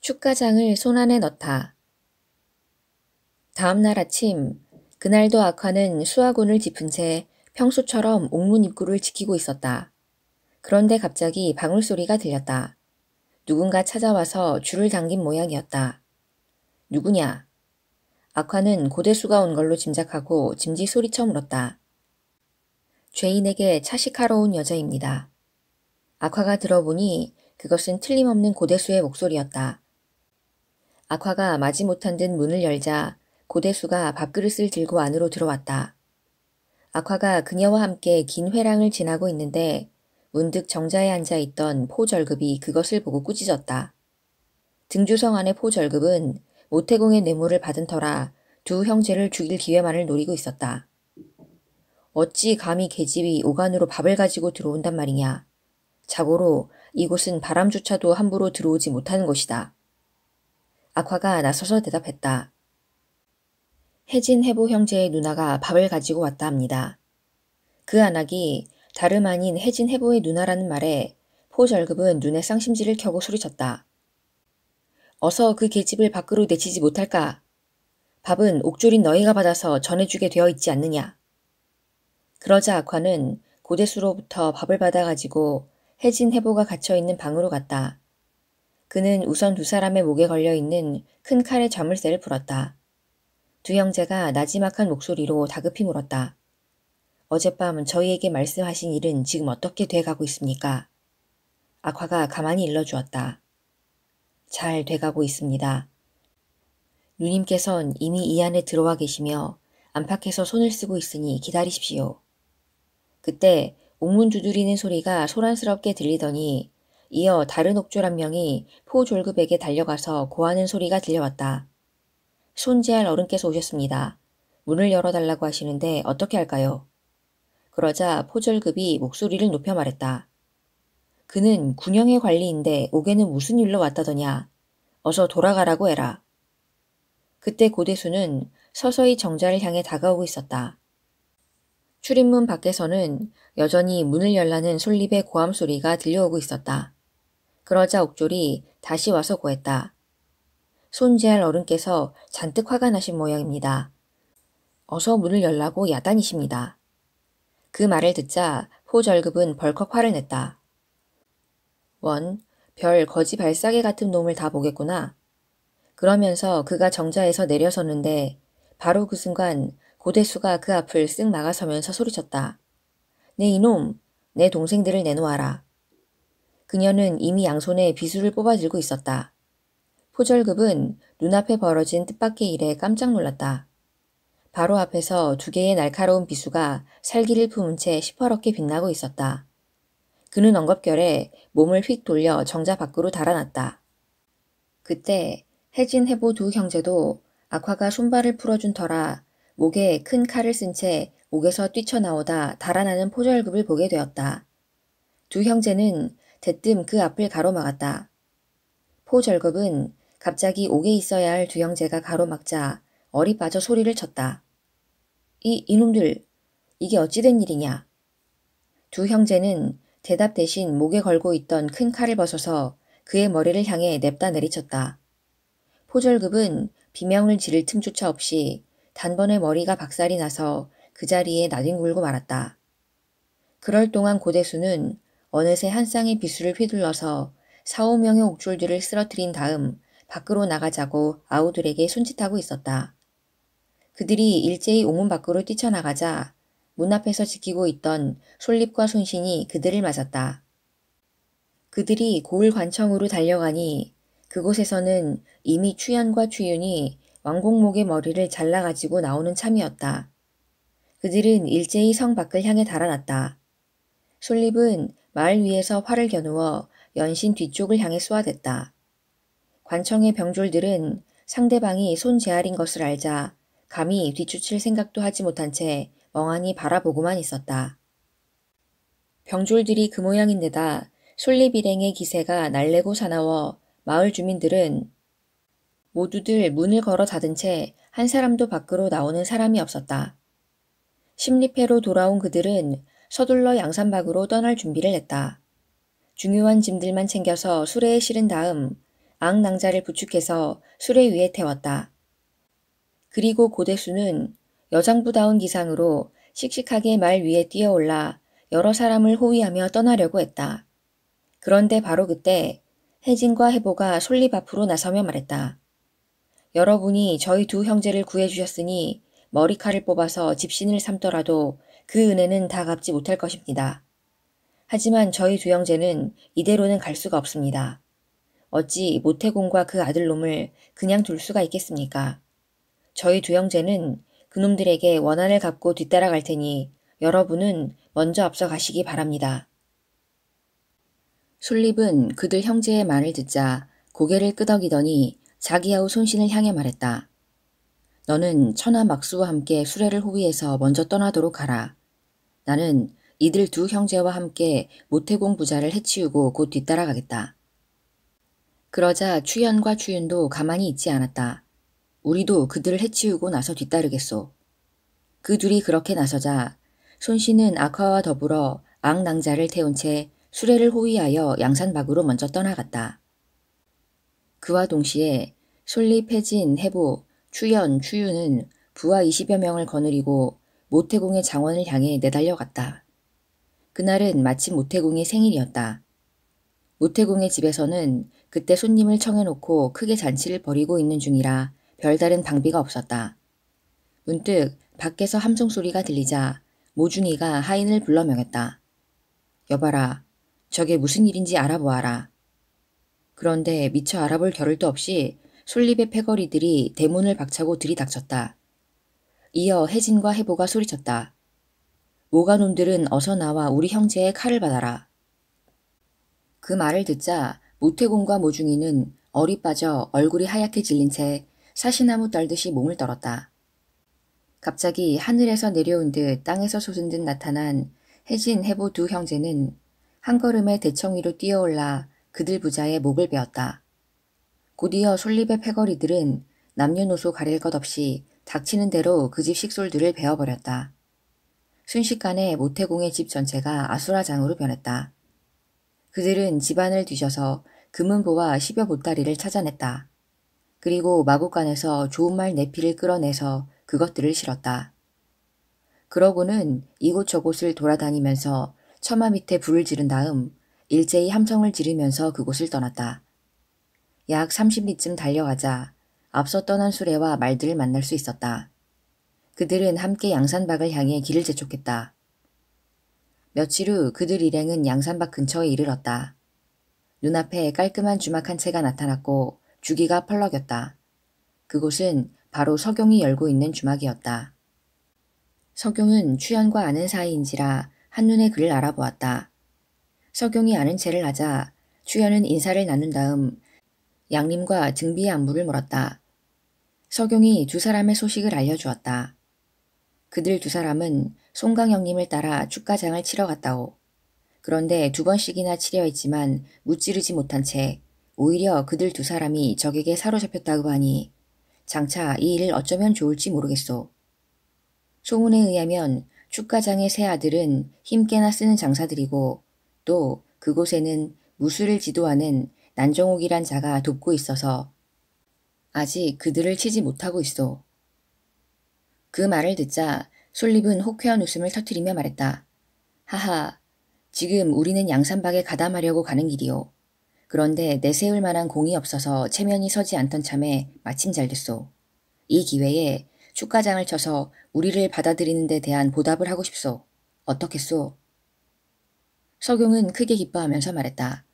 축가장을 손안에 넣다. 다음 날 아침, 그날도 악화는 수화군을 짚은 채 평소처럼 옥문 입구를 지키고 있었다. 그런데 갑자기 방울소리가 들렸다. 누군가 찾아와서 줄을 당긴 모양이었다. 누구냐? 악화는 고대수가 온 걸로 짐작하고 짐짓 소리쳐 물었다. 죄인에게 차식하러 온 여자입니다. 악화가 들어보니 그것은 틀림없는 고대수의 목소리였다. 악화가 마지못한 듯 문을 열자 고대수가 밥그릇을 들고 안으로 들어왔다. 악화가 그녀와 함께 긴 회랑을 지나고 있는데 문득 정자에 앉아있던 포절급이 그것을 보고 꾸짖었다. 등주성 안의 포절급은 모태공의 뇌물을 받은 터라 두 형제를 죽일 기회만을 노리고 있었다. 어찌 감히 계집이 오간으로 밥을 가지고 들어온단 말이냐. 자고로 이곳은 바람조차도 함부로 들어오지 못하는 곳이다. 악화가 나서서 대답했다. 혜진 해보 형제의 누나가 밥을 가지고 왔다 합니다. 그 안악이 다름 아닌 혜진 해보의 누나라는 말에 포절급은 눈에 쌍심지를 켜고 소리쳤다. 어서 그 계집을 밖으로 내치지 못할까? 밥은 옥졸인 너희가 받아서 전해주게 되어 있지 않느냐. 그러자 악화는 고대수로부터 밥을 받아가지고 혜진 해보가 갇혀있는 방으로 갔다. 그는 우선 두 사람의 목에 걸려있는 큰 칼의 자물쇠를 풀었다. 두 형제가 나지막한 목소리로 다급히 물었다. 어젯밤 저희에게 말씀하신 일은 지금 어떻게 돼가고 있습니까? 악화가 가만히 일러주었다. 잘 돼가고 있습니다. 누님께선 이미 이 안에 들어와 계시며 안팎에서 손을 쓰고 있으니 기다리십시오. 그때 옥문 두드리는 소리가 소란스럽게 들리더니 이어 다른 옥졸 한 명이 포졸급에게 달려가서 고하는 소리가 들려왔다. 손재할 어른께서 오셨습니다. 문을 열어달라고 하시는데 어떻게 할까요? 그러자 포졸급이 목소리를 높여 말했다. 그는 군영의 관리인데 옥에는 무슨 일로 왔다더냐. 어서 돌아가라고 해라. 그때 고대수는 서서히 정자를 향해 다가오고 있었다. 출입문 밖에서는 여전히 문을 열라는 솔잎의 고함 소리가 들려오고 있었다. 그러자 옥졸이 다시 와서 고했다. 손재할 어른께서 잔뜩 화가 나신 모양입니다. 어서 문을 열라고 야단이십니다. 그 말을 듣자 포절급은 벌컥 화를 냈다. 원, 별 거지 발싸개 같은 놈을 다 보겠구나. 그러면서 그가 정자에서 내려섰는데 바로 그 순간 고대수가 그 앞을 쓱 막아서면서 소리쳤다. 네 이놈, 내 동생들을 내놓아라. 그녀는 이미 양손에 비수를 뽑아 들고 있었다. 포절급은 눈앞에 벌어진 뜻밖의 일에 깜짝 놀랐다. 바로 앞에서 두 개의 날카로운 비수가 살기를 품은 채 시퍼렇게 빛나고 있었다. 그는 엉겁결에 몸을 휙 돌려 정자 밖으로 달아났다. 그때 혜진 해보 두 형제도 악화가 손발을 풀어준 터라 목에 큰 칼을 쓴 채 옥에서 뛰쳐나오다 달아나는 포절급을 보게 되었다. 두 형제는 대뜸 그 앞을 가로막았다. 포절급은 갑자기 옥에 있어야 할 두 형제가 가로막자 얼이 빠져 소리를 쳤다. 이놈들, 이게 어찌된 일이냐. 두 형제는 대답 대신 목에 걸고 있던 큰 칼을 벗어서 그의 머리를 향해 냅다 내리쳤다. 포절급은 비명을 지를 틈조차 없이 단번에 머리가 박살이 나서 그 자리에 나뒹굴고 말았다. 그럴 동안 고대수는 어느새 한 쌍의 비수를 휘둘러서 4~5명의 옥졸들을 쓰러뜨린 다음 밖으로 나가자고 아우들에게 손짓하고 있었다. 그들이 일제히 옥문 밖으로 뛰쳐나가자 문 앞에서 지키고 있던 솔립과 손신이 그들을 맞았다. 그들이 고을 관청으로 달려가니 그곳에서는 이미 추연과 추윤이 왕공목의 머리를 잘라가지고 나오는 참이었다. 그들은 일제히 성 밖을 향해 달아났다. 솔립은 마을 위에서 활을 겨누어 연신 뒤쪽을 향해 쏘아댔다. 관청의 병졸들은 상대방이 손재알인 것을 알자 감히 뒤쫓을 생각도 하지 못한 채 멍하니 바라보고만 있었다. 병졸들이 그 모양인데다 솔립 일행의 기세가 날래고 사나워 마을 주민들은 모두들 문을 걸어 닫은 채 한 사람도 밖으로 나오는 사람이 없었다. 십리패로 돌아온 그들은 서둘러 양산박으로 떠날 준비를 했다. 중요한 짐들만 챙겨서 수레에 실은 다음 앙낭자를 부축해서 수레 위에 태웠다. 그리고 고대수는 여장부다운 기상으로 씩씩하게 말 위에 뛰어올라 여러 사람을 호위하며 떠나려고 했다. 그런데 바로 그때 혜진과 해보가 솔잎 앞으로 나서며 말했다. 여러분이 저희 두 형제를 구해주셨으니 머리칼을 뽑아서 집신을 삼더라도 그 은혜는 다 갚지 못할 것입니다. 하지만 저희 두 형제는 이대로는 갈 수가 없습니다. 어찌 모태공과 그 아들놈을 그냥 둘 수가 있겠습니까? 저희 두 형제는 그놈들에게 원한을 갚고 뒤따라갈 테니 여러분은 먼저 앞서 가시기 바랍니다. 솔립은 그들 형제의 말을 듣자 고개를 끄덕이더니 자기아우 손신을 향해 말했다. 너는 천하 막수와 함께 수레를 호위해서 먼저 떠나도록 하라. 나는 이들 두 형제와 함께 모태공 부자를 해치우고 곧 뒤따라가겠다. 그러자 추연과 추윤도 가만히 있지 않았다. 우리도 그들을 해치우고 나서 뒤따르겠소. 그 둘이 그렇게 나서자 손씨는 악화와 더불어 앙낭자를 태운 채 수레를 호위하여 양산 밖으로 먼저 떠나갔다. 그와 동시에 솔립, 혜진, 해보, 추연, 추유는 부하 20여 명을 거느리고 모태공의 장원을 향해 내달려갔다. 그날은 마침 모태공의 생일이었다. 모태공의 집에서는 그때 손님을 청해놓고 크게 잔치를 벌이고 있는 중이라 별다른 방비가 없었다. 문득 밖에서 함성 소리가 들리자 모중이가 하인을 불러 명했다. 여봐라, 저게 무슨 일인지 알아보아라. 그런데 미처 알아볼 겨를도 없이 솔립의 패거리들이 대문을 박차고 들이닥쳤다. 이어 혜진과 해보가 소리쳤다. 모가놈들은 어서 나와 우리 형제의 칼을 받아라. 그 말을 듣자 모태공과 모중이는 얼이 빠져 얼굴이 하얗게 질린 채 사시나무 떨듯이 몸을 떨었다. 갑자기 하늘에서 내려온 듯 땅에서 솟은 듯 나타난 혜진, 해보 두 형제는 한 걸음에 대청 위로 뛰어올라 그들 부자의 목을 베었다. 곧이어 솔립의 패거리들은 남녀노소 가릴 것 없이 닥치는 대로 그 집 식솔들을 베어버렸다. 순식간에 모태공의 집 전체가 아수라장으로 변했다. 그들은 집안을 뒤져서 금은보와 10여 보따리를 찾아냈다. 그리고 마구간에서 좋은 말 네피를 끌어내서 그것들을 실었다. 그러고는 이곳저곳을 돌아다니면서 처마 밑에 불을 지른 다음 일제히 함성을 지르면서 그곳을 떠났다. 약 30리쯤 달려가자 앞서 떠난 수레와 말들을 만날 수 있었다. 그들은 함께 양산박을 향해 길을 재촉했다. 며칠 후 그들 일행은 양산박 근처에 이르렀다. 눈앞에 깔끔한 주막 한 채가 나타났고 주기가 펄럭였다. 그곳은 바로 석용이 열고 있는 주막이었다. 석용은 추연과 아는 사이인지라 한눈에 그를 알아보았다. 석용이 아는 체를 하자 추연은 인사를 나눈 다음 양림과 등비의 안부를 물었다. 석용이 두 사람의 소식을 알려주었다. 그들 두 사람은 송강형님을 따라 축가장을 치러 갔다오. 그런데 2번씩이나 치려 했지만 무찌르지 못한 채 오히려 그들 두 사람이 적에게 사로잡혔다고 하니 장차 이 일을 어쩌면 좋을지 모르겠소. 소문에 의하면 축가장의 세 아들은 힘께나 쓰는 장사들이고 또 그곳에는 무술을 지도하는 난정옥이란 자가 돕고 있어서 아직 그들을 치지 못하고 있소. 그 말을 듣자 솔립은 호쾌한 웃음을 터뜨리며 말했다. 하하, 지금 우리는 양산박에 가담하려고 가는 길이오. 그런데 내세울 만한 공이 없어서 체면이 서지 않던 참에 마침 잘 됐소. 이 기회에 축가장을 쳐서 우리를 받아들이는 데 대한 보답을 하고 싶소. 어떻겠소? 석용은 크게 기뻐하면서 말했다.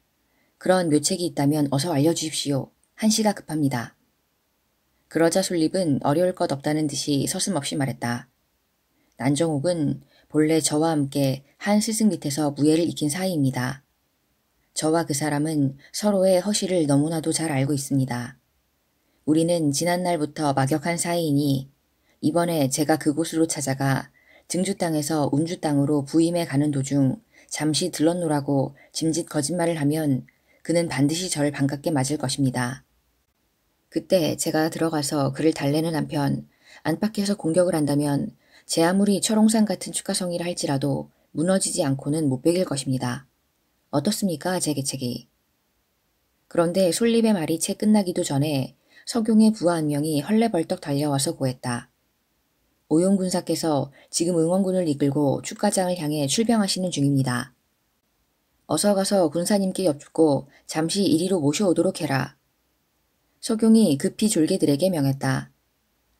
그런 묘책이 있다면 어서 알려주십시오. 한시가 급합니다. 그러자 솔립은 어려울 것 없다는 듯이 서슴없이 말했다. 난정옥은 본래 저와 함께 한 스승 밑에서 무예를 익힌 사이입니다. 저와 그 사람은 서로의 허실을 너무나도 잘 알고 있습니다. 우리는 지난날부터 막역한 사이이니 이번에 제가 그곳으로 찾아가 증주 땅에서 운주 땅으로 부임해 가는 도중 잠시 들렀노라고 짐짓 거짓말을 하면 그는 반드시 저를 반갑게 맞을 것입니다. 그때 제가 들어가서 그를 달래는 한편 안팎에서 공격을 한다면 제 아무리 철옹산 같은 축가성이라 할지라도 무너지지 않고는 못 베길 것입니다. 어떻습니까, 제 계책이? 그런데 솔립의 말이 채 끝나기도 전에 석용의 부하 한 명이 헐레벌떡 달려와서 고했다. 오용 군사께서 지금 응원군을 이끌고 축가장을 향해 출병하시는 중입니다. 어서 가서 군사님께 엽죽고 잠시 이리로 모셔오도록 해라. 석용이 급히 졸개들에게 명했다.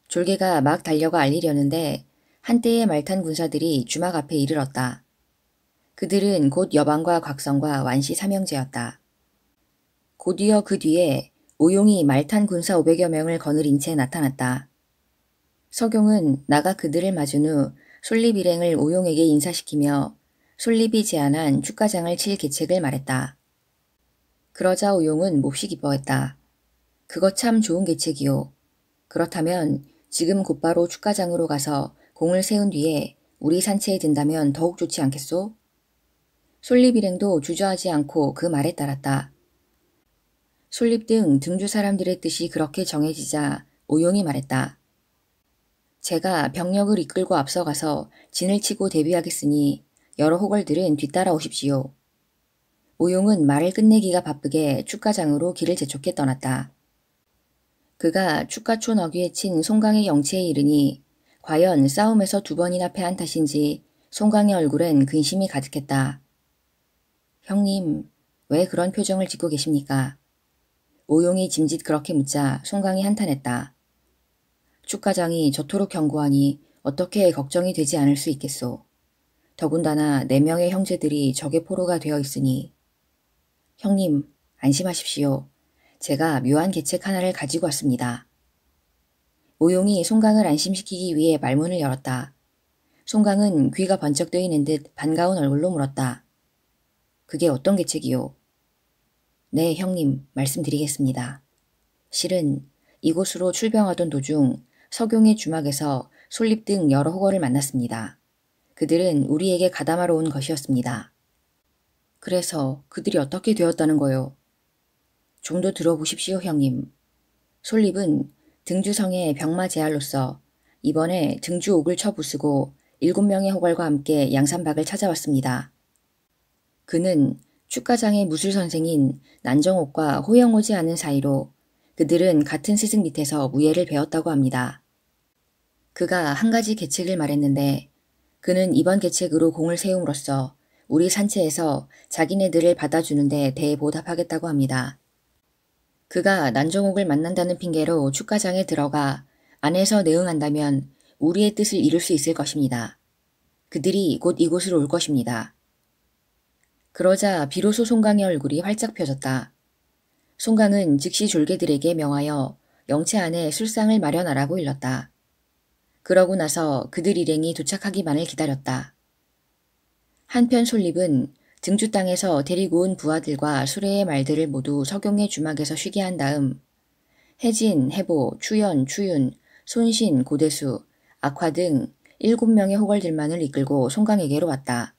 졸개가 막 달려가 알리려는데 한때의 말탄 군사들이 주막 앞에 이르렀다. 그들은 곧 여방과 곽성과 완시 삼형제였다. 곧이어 그 뒤에 오용이 말탄 군사 500여 명을 거느린 채 나타났다. 석용은 나가 그들을 맞은 후 솔립 일행을 오용에게 인사시키며 솔립이 제안한 축가장을 칠 계책을 말했다. 그러자 오용은 몹시 기뻐했다. 그거 참 좋은 계책이오. 그렇다면 지금 곧바로 축가장으로 가서 공을 세운 뒤에 우리 산채에 든다면 더욱 좋지 않겠소? 솔립 일행도 주저하지 않고 그 말에 따랐다. 솔립 등 등주 사람들의 뜻이 그렇게 정해지자 오용이 말했다. 제가 병력을 이끌고 앞서가서 진을 치고 대비하겠으니 여러 호걸들은 뒤따라오십시오. 오용은 말을 끝내기가 바쁘게 축가장으로 길을 재촉해 떠났다. 그가 축가촌 어귀에 친 송강의 영체에 이르니 과연 싸움에서 2번이나 패한 탓인지 송강의 얼굴엔 근심이 가득했다. 형님, 왜 그런 표정을 짓고 계십니까? 오용이 짐짓 그렇게 묻자 송강이 한탄했다. 축가장이 저토록 경고하니 어떻게 걱정이 되지 않을 수 있겠소. 더군다나 4명의 형제들이 적의 포로가 되어 있으니. 형님, 안심하십시오. 제가 묘한 계책 하나를 가지고 왔습니다. 오용이 송강을 안심시키기 위해 말문을 열었다. 송강은 귀가 번쩍 뜨이는 듯 반가운 얼굴로 물었다. 그게 어떤 계책이요? 네, 형님, 말씀드리겠습니다. 실은 이곳으로 출병하던 도중 석용의 주막에서 솔립 등 여러 호거를 만났습니다. 그들은 우리에게 가담하러 온 것이었습니다. 그래서 그들이 어떻게 되었다는 거요? 좀 더 들어보십시오, 형님. 솔립은 등주성의 병마 제할로서 이번에 등주 옥을 쳐부수고 7명의 호걸과 함께 양산박을 찾아왔습니다. 그는 축가장의 무술 선생인 난정옥과 호영오지 않은 사이로 그들은 같은 스승 밑에서 무예를 배웠다고 합니다. 그가 한 가지 계책을 말했는데 그는 이번 계책으로 공을 세움으로써 우리 산채에서 자기네들을 받아주는데 대보답하겠다고 합니다. 그가 난정옥을 만난다는 핑계로 축가장에 들어가 안에서 내응한다면 우리의 뜻을 이룰 수 있을 것입니다. 그들이 곧 이곳으로 올 것입니다. 그러자 비로소 송강의 얼굴이 활짝 펴졌다. 송강은 즉시 졸개들에게 명하여 영체 안에 술상을 마련하라고 일렀다. 그러고 나서 그들 일행이 도착하기만을 기다렸다. 한편 솔립은 등주 땅에서 데리고 온 부하들과 수레의 말들을 모두 석용의 주막에서 쉬게 한 다음 혜진, 해보, 추연, 추윤, 손신, 고대수, 악화 등 7명의 호걸들만을 이끌고 송강에게로 왔다.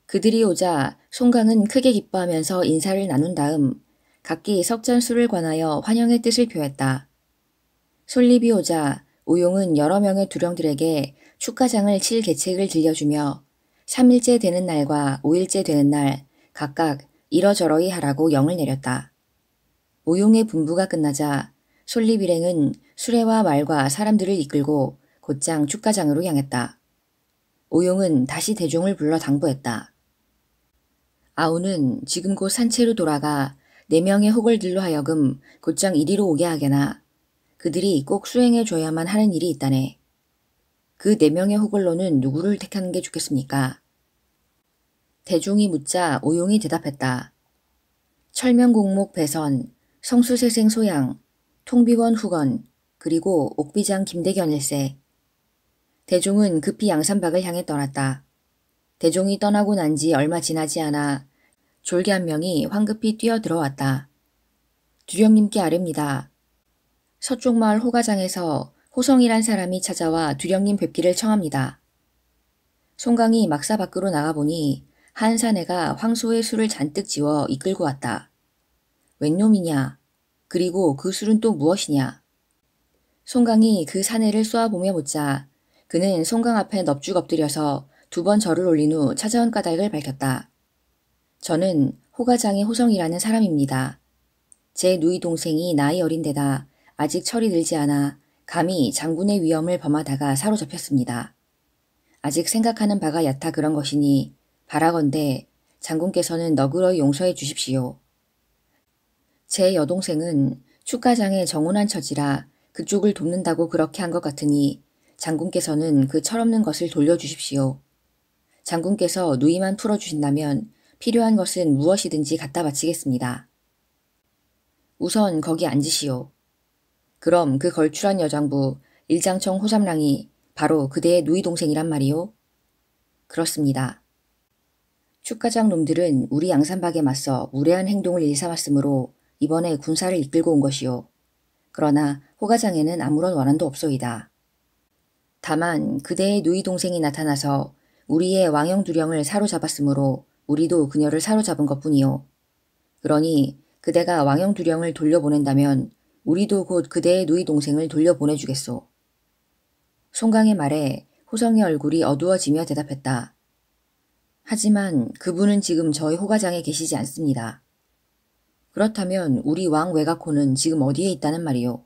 그들이 오자 송강은 크게 기뻐하면서 인사를 나눈 다음 각기 석잔술을 관하여 환영의 뜻을 표했다. 솔립이 오자 오용은 여러 명의 두령들에게 축가장을 칠 계책을 들려주며 3일째 되는 날과 5일째 되는 날 각각 이러저러히 하라고 영을 내렸다. 오용의 분부가 끝나자 솔립 일행은 수레와 말과 사람들을 이끌고 곧장 축가장으로 향했다. 오용은 다시 대종을 불러 당부했다. 아우는 지금 곧 산채로 돌아가 4명의 호걸들로 하여금 곧장 이리로 오게 하게나 그들이 꼭 수행해줘야만 하는 일이 있다네. 그 4명의 호걸로는 누구를 택하는 게 좋겠습니까? 대종이 묻자 오용이 대답했다. 철명공목 배선, 성수세생 소양, 통비원 후건, 그리고 옥비장 김대견일세. 대종은 급히 양산박을 향해 떠났다. 대종이 떠나고 난 지 얼마 지나지 않아 졸개 한 명이 황급히 뛰어들어왔다. 두령님께 아뢰입니다. 서쪽마을 호가장에서 호성이란 사람이 찾아와 두령님 뵙기를 청합니다. 송강이 막사 밖으로 나가보니 한 사내가 황소의 술을 잔뜩 지워 이끌고 왔다. 웬 놈이냐? 그리고 그 술은 또 무엇이냐? 송강이 그 사내를 쏘아보며 묻자 그는 송강 앞에 넙죽 엎드려서 2번 절을 올린 후 찾아온 까닭을 밝혔다. 저는 호가장의 호성이라는 사람입니다. 제 누이 동생이 나이 어린 데다 아직 철이 들지 않아 감히 장군의 위엄을 범하다가 사로잡혔습니다. 아직 생각하는 바가 얕아 그런 것이니 바라건대 장군께서는 너그러이 용서해 주십시오. 제 여동생은 축가장의 정운한 처지라 그쪽을 돕는다고 그렇게 한 것 같으니 장군께서는 그 철없는 것을 돌려주십시오. 장군께서 누이만 풀어주신다면 필요한 것은 무엇이든지 갖다 바치겠습니다. 우선 거기 앉으시오. 그럼 그 걸출한 여장부 일장청 호삼랑이 바로 그대의 누이 동생이란 말이오? 그렇습니다. 축가장 놈들은 우리 양산박에 맞서 무례한 행동을 일삼았으므로 이번에 군사를 이끌고 온 것이오. 그러나 호가장에는 아무런 원한도 없소이다. 다만 그대의 누이 동생이 나타나서 우리의 왕영두령을 사로잡았으므로 우리도 그녀를 사로잡은 것뿐이오. 그러니 그대가 왕영두령을 돌려보낸다면 우리도 곧 그대의 누이 동생을 돌려보내주겠소. 송강의 말에 호성의 얼굴이 어두워지며 대답했다. 하지만 그분은 지금 저희 호가장에 계시지 않습니다. 그렇다면 우리 왕 외가코는 지금 어디에 있다는 말이오?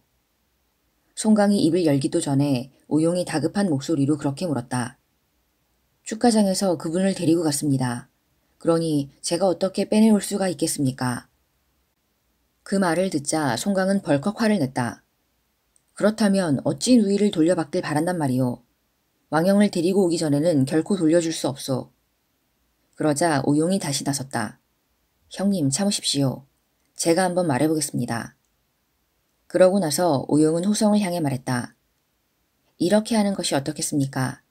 송강이 입을 열기도 전에 오용이 다급한 목소리로 그렇게 물었다. 축가장에서 그분을 데리고 갔습니다. 그러니 제가 어떻게 빼내올 수가 있겠습니까? 그 말을 듣자 송강은 벌컥 화를 냈다. 그렇다면 어찌 누이를 돌려받길 바란단 말이오. 왕영을 데리고 오기 전에는 결코 돌려줄 수 없소. 그러자 오용이 다시 나섰다. 형님 참으십시오. 제가 한번 말해보겠습니다. 그러고 나서 오용은 호성을 향해 말했다. 이렇게 하는 것이 어떻겠습니까?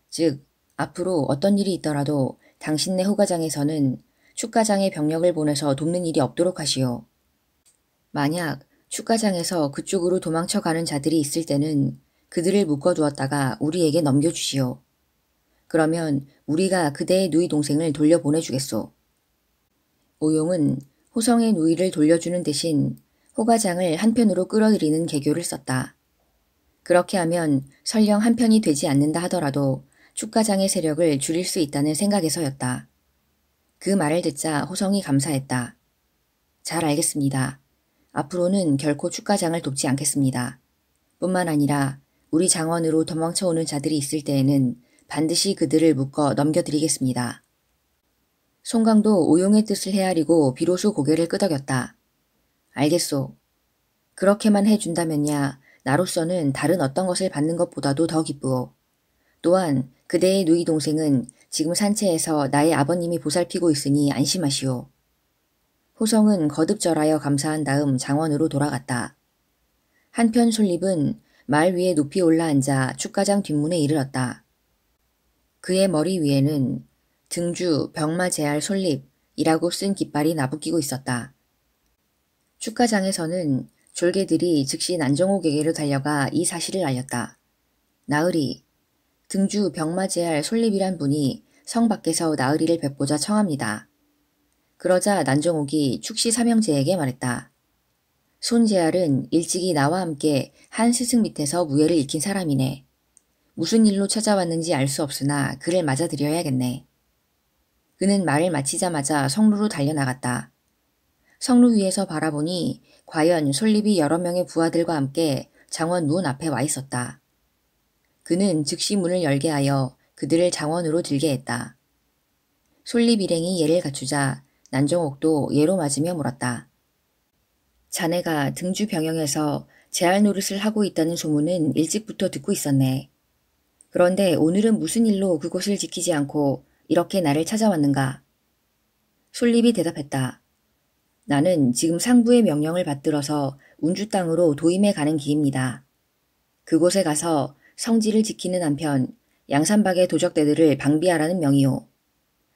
즉 앞으로 어떤 일이 있더라도 당신네 호가장에서는 축가장의 병력을 보내서 돕는 일이 없도록 하시오. 만약 축가장에서 그쪽으로 도망쳐가는 자들이 있을 때는 그들을 묶어두었다가 우리에게 넘겨주시오. 그러면 우리가 그대의 누이 동생을 돌려보내주겠소. 오용은 호성의 누이를 돌려주는 대신 호가장을 한편으로 끌어들이는 개교를 썼다. 그렇게 하면 설령 한편이 되지 않는다 하더라도 축가장의 세력을 줄일 수 있다는 생각에서였다. 그 말을 듣자 호성이 감사했다. 잘 알겠습니다. 앞으로는 결코 축가장을 돕지 않겠습니다. 뿐만 아니라 우리 장원으로 도망쳐오는 자들이 있을 때에는 반드시 그들을 묶어 넘겨드리겠습니다. 송강도 오용의 뜻을 헤아리고 비로소 고개를 끄덕였다. 알겠소. 그렇게만 해준다면야 나로서는 다른 어떤 것을 받는 것보다도 더 기쁘오. 또한 그대의 누이 동생은 지금 산채에서 나의 아버님이 보살피고 있으니 안심하시오. 호성은 거듭 절하여 감사한 다음 장원으로 돌아갔다. 한편 솔립은 말 위에 높이 올라앉아 축가장 뒷문에 이르렀다. 그의 머리 위에는 등주 병마 제할 솔립이라고 쓴 깃발이 나부끼고 있었다. 축가장에서는 졸개들이 즉시 난정옥에게로 달려가 이 사실을 알렸다. 나으리, 등주 병마 제할 솔립이란 분이 성 밖에서 나으리를 뵙고자 청합니다. 그러자 난정옥이 축시 삼형제에게 말했다. 손제알은 일찍이 나와 함께 한 스승 밑에서 무예를 익힌 사람이네. 무슨 일로 찾아왔는지 알 수 없으나 그를 맞아들여야겠네. 그는 말을 마치자마자 성루로 달려나갔다. 성루 위에서 바라보니 과연 솔립이 여러 명의 부하들과 함께 장원 문 앞에 와 있었다. 그는 즉시 문을 열게 하여 그들을 장원으로 들게 했다. 솔립 일행이 예를 갖추자 난정옥도 예로 맞으며 물었다. 자네가 등주 병영에서 제할 노릇을 하고 있다는 소문은 일찍부터 듣고 있었네. 그런데 오늘은 무슨 일로 그곳을 지키지 않고 이렇게 나를 찾아왔는가? 솔립이 대답했다. 나는 지금 상부의 명령을 받들어서 운주 땅으로 도임해 가는 길입니다. 그곳에 가서 성지를 지키는 한편 양산박의 도적대들을 방비하라는 명이오.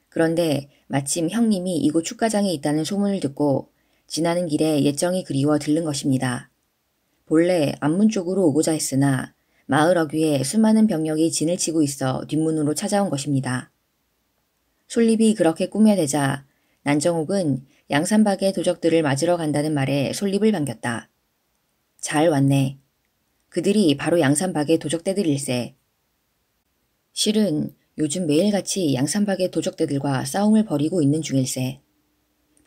그런데 마침 형님이 이곳 축가장에 있다는 소문을 듣고 지나는 길에 예정이 그리워 들른 것입니다. 본래 앞문 쪽으로 오고자 했으나 마을 어귀에 수많은 병력이 진을 치고 있어 뒷문으로 찾아온 것입니다. 솔립이 그렇게 꾸며대자 난정옥은 양산박의 도적들을 맞으러 간다는 말에 솔립을 반겼다. 잘 왔네. 그들이 바로 양산박의 도적대들일세. 실은 요즘 매일같이 양산박의 도적대들과 싸움을 벌이고 있는 중일세.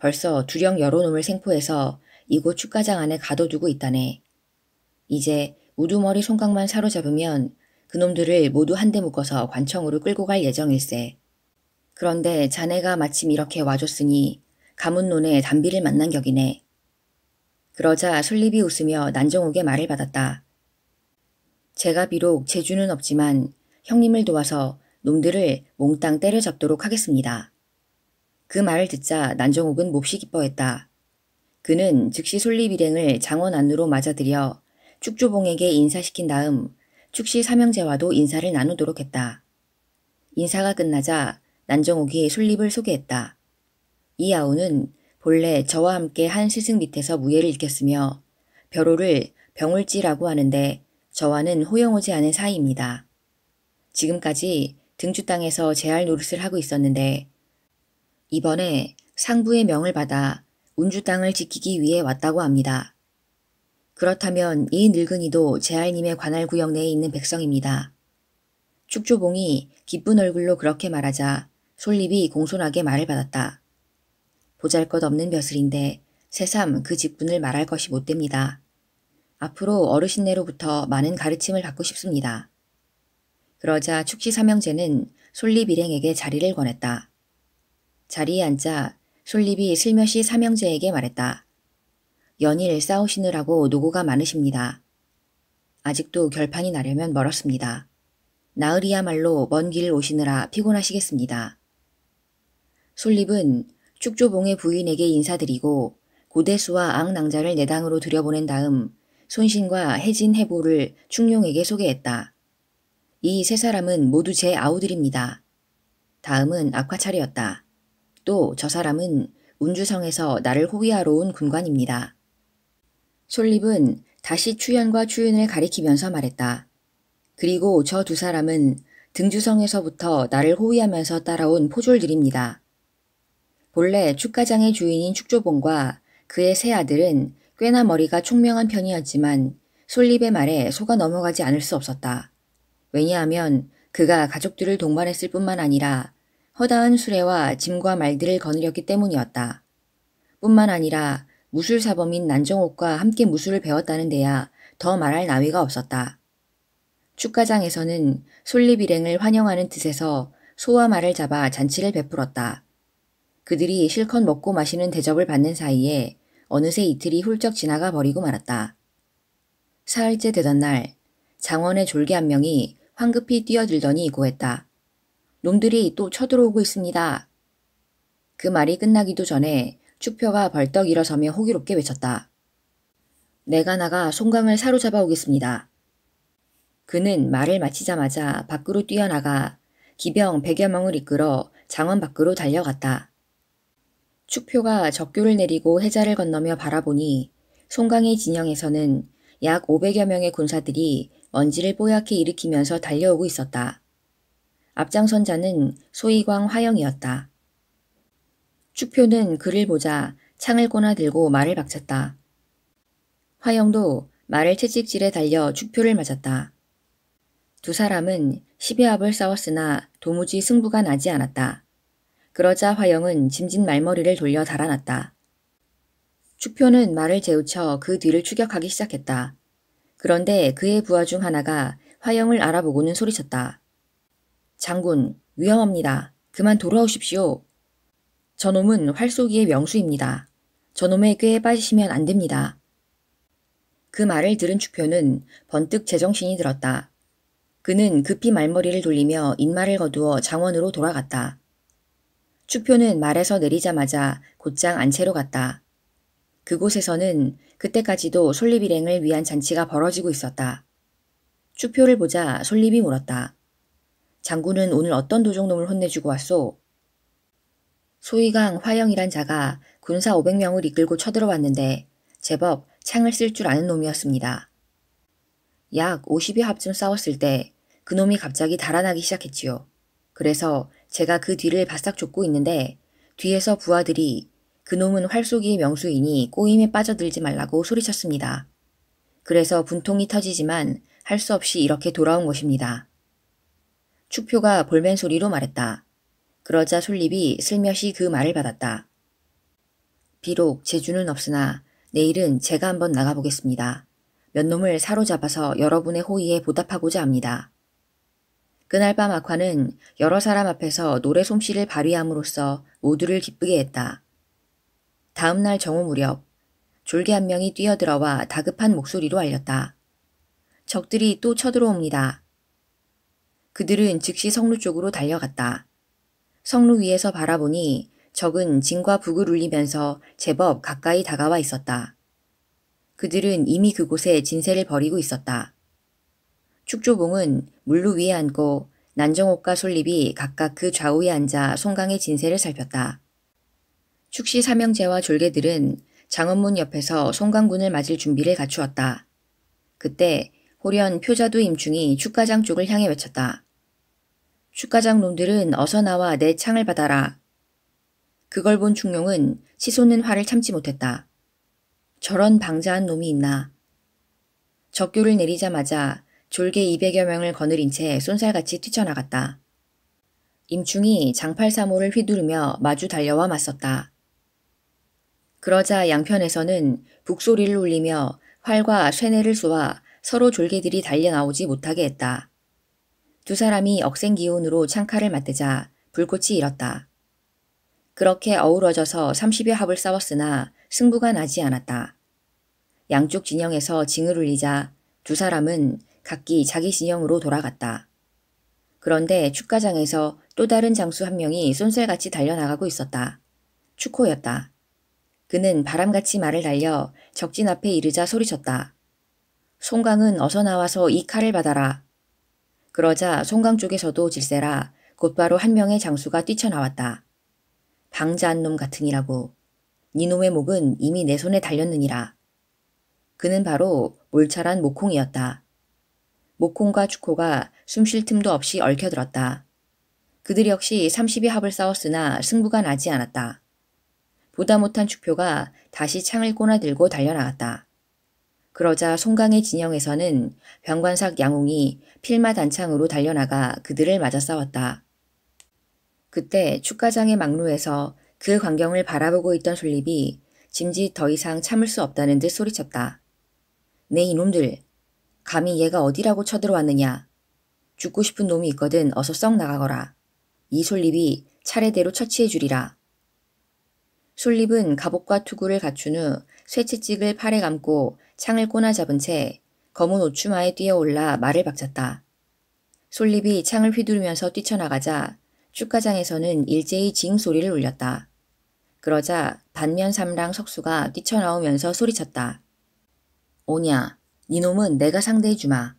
벌써 두령 여러 놈을 생포해서 이곳 축가장 안에 가둬두고 있다네. 이제 우두머리 송강만 사로잡으면 그놈들을 모두 한데 묶어서 관청으로 끌고 갈 예정일세. 그런데 자네가 마침 이렇게 와줬으니 가문론의 단비를 만난 격이네. 그러자 솔립이 웃으며 난정옥의 말을 받았다. 제가 비록 재주는 없지만 형님을 도와서 놈들을 몽땅 때려잡도록 하겠습니다. 그 말을 듣자 난정옥은 몹시 기뻐했다. 그는 즉시 솔립 일행을 장원 안으로 맞아들여 축조봉에게 인사시킨 다음 축시 삼형제와도 인사를 나누도록 했다. 인사가 끝나자 난정옥이 솔립을 소개했다. 이 아우는 본래 저와 함께 한 스승 밑에서 무예를 익혔으며 벼로를 병울지라고 하는데 저와는 호영오지 않은 사이입니다. 지금까지 등주 땅에서 제할 노릇을 하고 있었는데 이번에 상부의 명을 받아 운주 땅을 지키기 위해 왔다고 합니다. 그렇다면 이 늙은이도 제할님의 관할 구역 내에 있는 백성입니다. 축조봉이 기쁜 얼굴로 그렇게 말하자 솔립이 공손하게 말을 받았다. 보잘것없는 벼슬인데 새삼 그 직분을 말할 것이 못됩니다. 앞으로 어르신네로부터 많은 가르침을 받고 싶습니다. 그러자 축시 삼형제는 솔립 일행에게 자리를 권했다. 자리에 앉자 솔립이 슬며시 삼형제에게 말했다. 연일 싸우시느라고 노고가 많으십니다. 아직도 결판이 나려면 멀었습니다. 나으리야말로 먼 길을 오시느라 피곤하시겠습니다. 솔립은 축조봉의 부인에게 인사드리고 고대수와 앙낭자를 내당으로 들여보낸 다음 손신과 해진 해보를 충룡에게 소개했다. 이 세 사람은 모두 제 아우들입니다. 다음은 악화차례였다. 또 저 사람은 운주성에서 나를 호위하러 온 군관입니다. 솔립은 다시 추연과 추윤을 가리키면서 말했다. 그리고 저 두 사람은 등주성에서부터 나를 호위하면서 따라온 포졸들입니다. 본래 축가장의 주인인 축조봉과 그의 세 아들은 꽤나 머리가 총명한 편이었지만 솔립의 말에 속아 넘어가지 않을 수 없었다. 왜냐하면 그가 가족들을 동반했을 뿐만 아니라 허다한 수레와 짐과 말들을 거느렸기 때문이었다. 뿐만 아니라 무술사범인 난정옥과 함께 무술을 배웠다는 데야 더 말할 나위가 없었다. 축가장에서는 솔립 일행을 환영하는 뜻에서 소와 말을 잡아 잔치를 베풀었다. 그들이 실컷 먹고 마시는 대접을 받는 사이에 어느새 이틀이 훌쩍 지나가 버리고 말았다. 사흘째 되던 날 장원의 졸개 한 명이 황급히 뛰어들더니 고했다. 놈들이 또 쳐들어오고 있습니다. 그 말이 끝나기도 전에 축표가 벌떡 일어서며 호기롭게 외쳤다. 내가 나가 송강을 사로잡아 오겠습니다. 그는 말을 마치자마자 밖으로 뛰어나가 기병 100여 명을 이끌어 장원 밖으로 달려갔다. 축표가 적교를 내리고 해자를 건너며 바라보니 송강의 진영에서는 약 500여 명의 군사들이 먼지를 뽀얗게 일으키면서 달려오고 있었다. 앞장선 자는 소이광 화영이었다. 축표는 그를 보자 창을 꼬나 들고 말을 박쳤다. 화영도 말을 채찍질에 달려 축표를 맞았다. 두 사람은 10여 합을 싸웠으나 도무지 승부가 나지 않았다. 그러자 화영은 짐진 말머리를 돌려 달아났다. 축표는 말을 재우쳐 그 뒤를 추격하기 시작했다. 그런데 그의 부하 중 하나가 화영을 알아보고는 소리쳤다. 장군, 위험합니다. 그만 돌아오십시오. 저놈은 활쏘기의 명수입니다. 저놈의 꾀에 빠지시면 안 됩니다. 그 말을 들은 축표는 번뜩 제정신이 들었다. 그는 급히 말머리를 돌리며 인마를 거두어 장원으로 돌아갔다. 축표는 말에서 내리자마자 곧장 안채로 갔다. 그곳에서는 그때까지도 솔립 일행을 위한 잔치가 벌어지고 있었다. 축표를 보자 솔립이 물었다. 장군은 오늘 어떤 도적놈을 혼내주고 왔소? 소이강 화영이란 자가 군사 500명을 이끌고 쳐들어왔는데 제법 창을 쓸 줄 아는 놈이었습니다. 약 50여 합쯤 싸웠을 때 그놈이 갑자기 달아나기 시작했지요. 그래서 제가 그 뒤를 바싹 쫓고 있는데 뒤에서 부하들이 그놈은 활쏘기의 명수이니 꼬임에 빠져들지 말라고 소리쳤습니다. 그래서 분통이 터지지만 할 수 없이 이렇게 돌아온 것입니다. 축표가 볼멘 소리로 말했다. 그러자 솔립이 슬며시 그 말을 받았다. 비록 재주는 없으나 내일은 제가 한번 나가보겠습니다. 몇 놈을 사로잡아서 여러분의 호의에 보답하고자 합니다. 그날 밤 악화는 여러 사람 앞에서 노래 솜씨를 발휘함으로써 모두를 기쁘게 했다. 다음 날 정오 무렵 졸개 한 명이 뛰어들어와 다급한 목소리로 알렸다. 적들이 또 쳐들어옵니다. 그들은 즉시 성루 쪽으로 달려갔다. 성루 위에서 바라보니 적은 진과 북을 울리면서 제법 가까이 다가와 있었다. 그들은 이미 그곳에 진세를 벌이고 있었다. 축조봉은 물루 위에 앉고 난정옥과 솔립이 각각 그 좌우에 앉아 송강의 진세를 살폈다. 축시 삼형제와 졸개들은 장원문 옆에서 송강군을 맞을 준비를 갖추었다. 그때 호련 표자두 임충이 축가장 쪽을 향해 외쳤다. 축가장 놈들은 어서 나와 내 창을 받아라. 그걸 본 충룡은 치솟는 화를 참지 못했다. 저런 방자한 놈이 있나. 적교를 내리자마자 졸개 200여 명을 거느린 채 쏜살같이 뛰쳐나갔다. 임충이 장팔사모를 휘두르며 마주 달려와 맞섰다. 그러자 양편에서는 북소리를 울리며 활과 쇠뇌를 쏘아 서로 졸개들이 달려나오지 못하게 했다. 두 사람이 억센기운으로 창칼을 맞대자 불꽃이 일었다. 그렇게 어우러져서 30여 합을 싸웠으나 승부가 나지 않았다. 양쪽 진영에서 징을 울리자 두 사람은 각기 자기 진영으로 돌아갔다. 그런데 축가장에서 또 다른 장수 한 명이 쏜살같이 달려나가고 있었다. 축호였다. 그는 바람같이 말을 달려 적진 앞에 이르자 소리쳤다. 송강은 어서 나와서 이 칼을 받아라. 그러자 송강 쪽에서도 질세라 곧바로 한 명의 장수가 뛰쳐나왔다. 방자한 놈 같으니라고. 니놈의 목은 이미 내 손에 달렸느니라. 그는 바로 몰찰한 목콩이었다. 목콩과 축호가 숨 쉴 틈도 없이 얽혀들었다. 그들 역시 30여 합을 싸웠으나 승부가 나지 않았다. 보다 못한 축표가 다시 창을 꼬나들고 달려나갔다. 그러자 송강의 진영에서는 병관삭 양웅이 필마 단창으로 달려나가 그들을 맞아 싸웠다. 그때 축가장의 막루에서 그 광경을 바라보고 있던 솔립이 짐짓 더 이상 참을 수 없다는 듯 소리쳤다. 네 이놈들, 감히 얘가 어디라고 쳐들어왔느냐. 죽고 싶은 놈이 있거든 어서 썩 나가거라. 이 솔립이 차례대로 처치해 주리라. 솔립은 갑옷과 투구를 갖춘 후 쇠채찍을 팔에 감고 창을 꼬나 잡은 채 검은 오추마에 뛰어올라 말을 박쳤다. 솔립이 창을 휘두르면서 뛰쳐나가자 축가장에서는 일제히 징 소리를 울렸다. 그러자 반면 삼랑 석수가 뛰쳐나오면서 소리쳤다. 오냐, 니놈은 내가 상대해주마.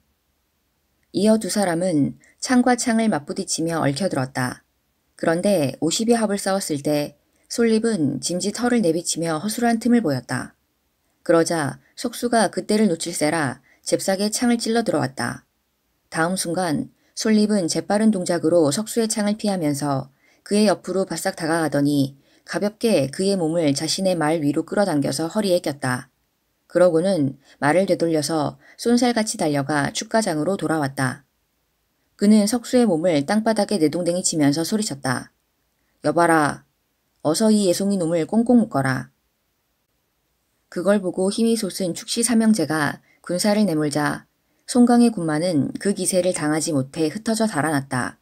이어 두 사람은 창과 창을 맞부딪히며 얽혀들었다. 그런데 50여 합을 싸웠을 때 솔립은 짐짓 털을 내비치며 허술한 틈을 보였다. 그러자 석수가 그때를 놓칠세라 잽싸게 창을 찔러 들어왔다. 다음 순간 솔립은 재빠른 동작으로 석수의 창을 피하면서 그의 옆으로 바싹 다가가더니 가볍게 그의 몸을 자신의 말 위로 끌어당겨서 허리에 꼈다. 그러고는 말을 되돌려서 쏜살같이 달려가 축가장으로 돌아왔다. 그는 석수의 몸을 땅바닥에 내동댕이 치면서 소리쳤다. 여봐라. 어서 이 예송이 놈을 꽁꽁 묶어라. 그걸 보고 힘이 솟은 축시 삼형제가 군사를 내몰자 송강의 군마는 그 기세를 당하지 못해 흩어져 달아났다.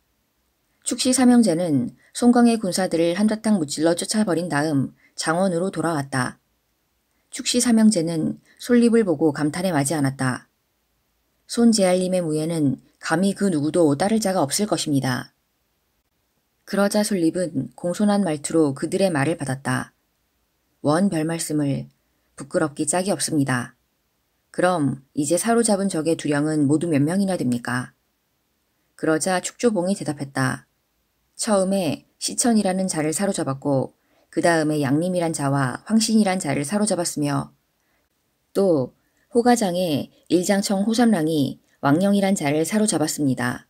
축시 삼형제는 송강의 군사들을 한바탕 무찔러 쫓아버린 다음 장원으로 돌아왔다. 축시 삼형제는 솔립을 보고 감탄에 마지 않았다. 손재알님의 무예는 감히 그 누구도 따를 자가 없을 것입니다. 그러자 솔립은 공손한 말투로 그들의 말을 받았다. 원 별말씀을 부끄럽기 짝이 없습니다. 그럼 이제 사로잡은 적의 두령은 모두 몇 명이나 됩니까? 그러자 축조봉이 대답했다. 처음에 시천이라는 자를 사로잡았고 그 다음에 양림이란 자와 황신이란 자를 사로잡았으며 또 호가장의 일장청 호삼랑이 왕령이란 자를 사로잡았습니다.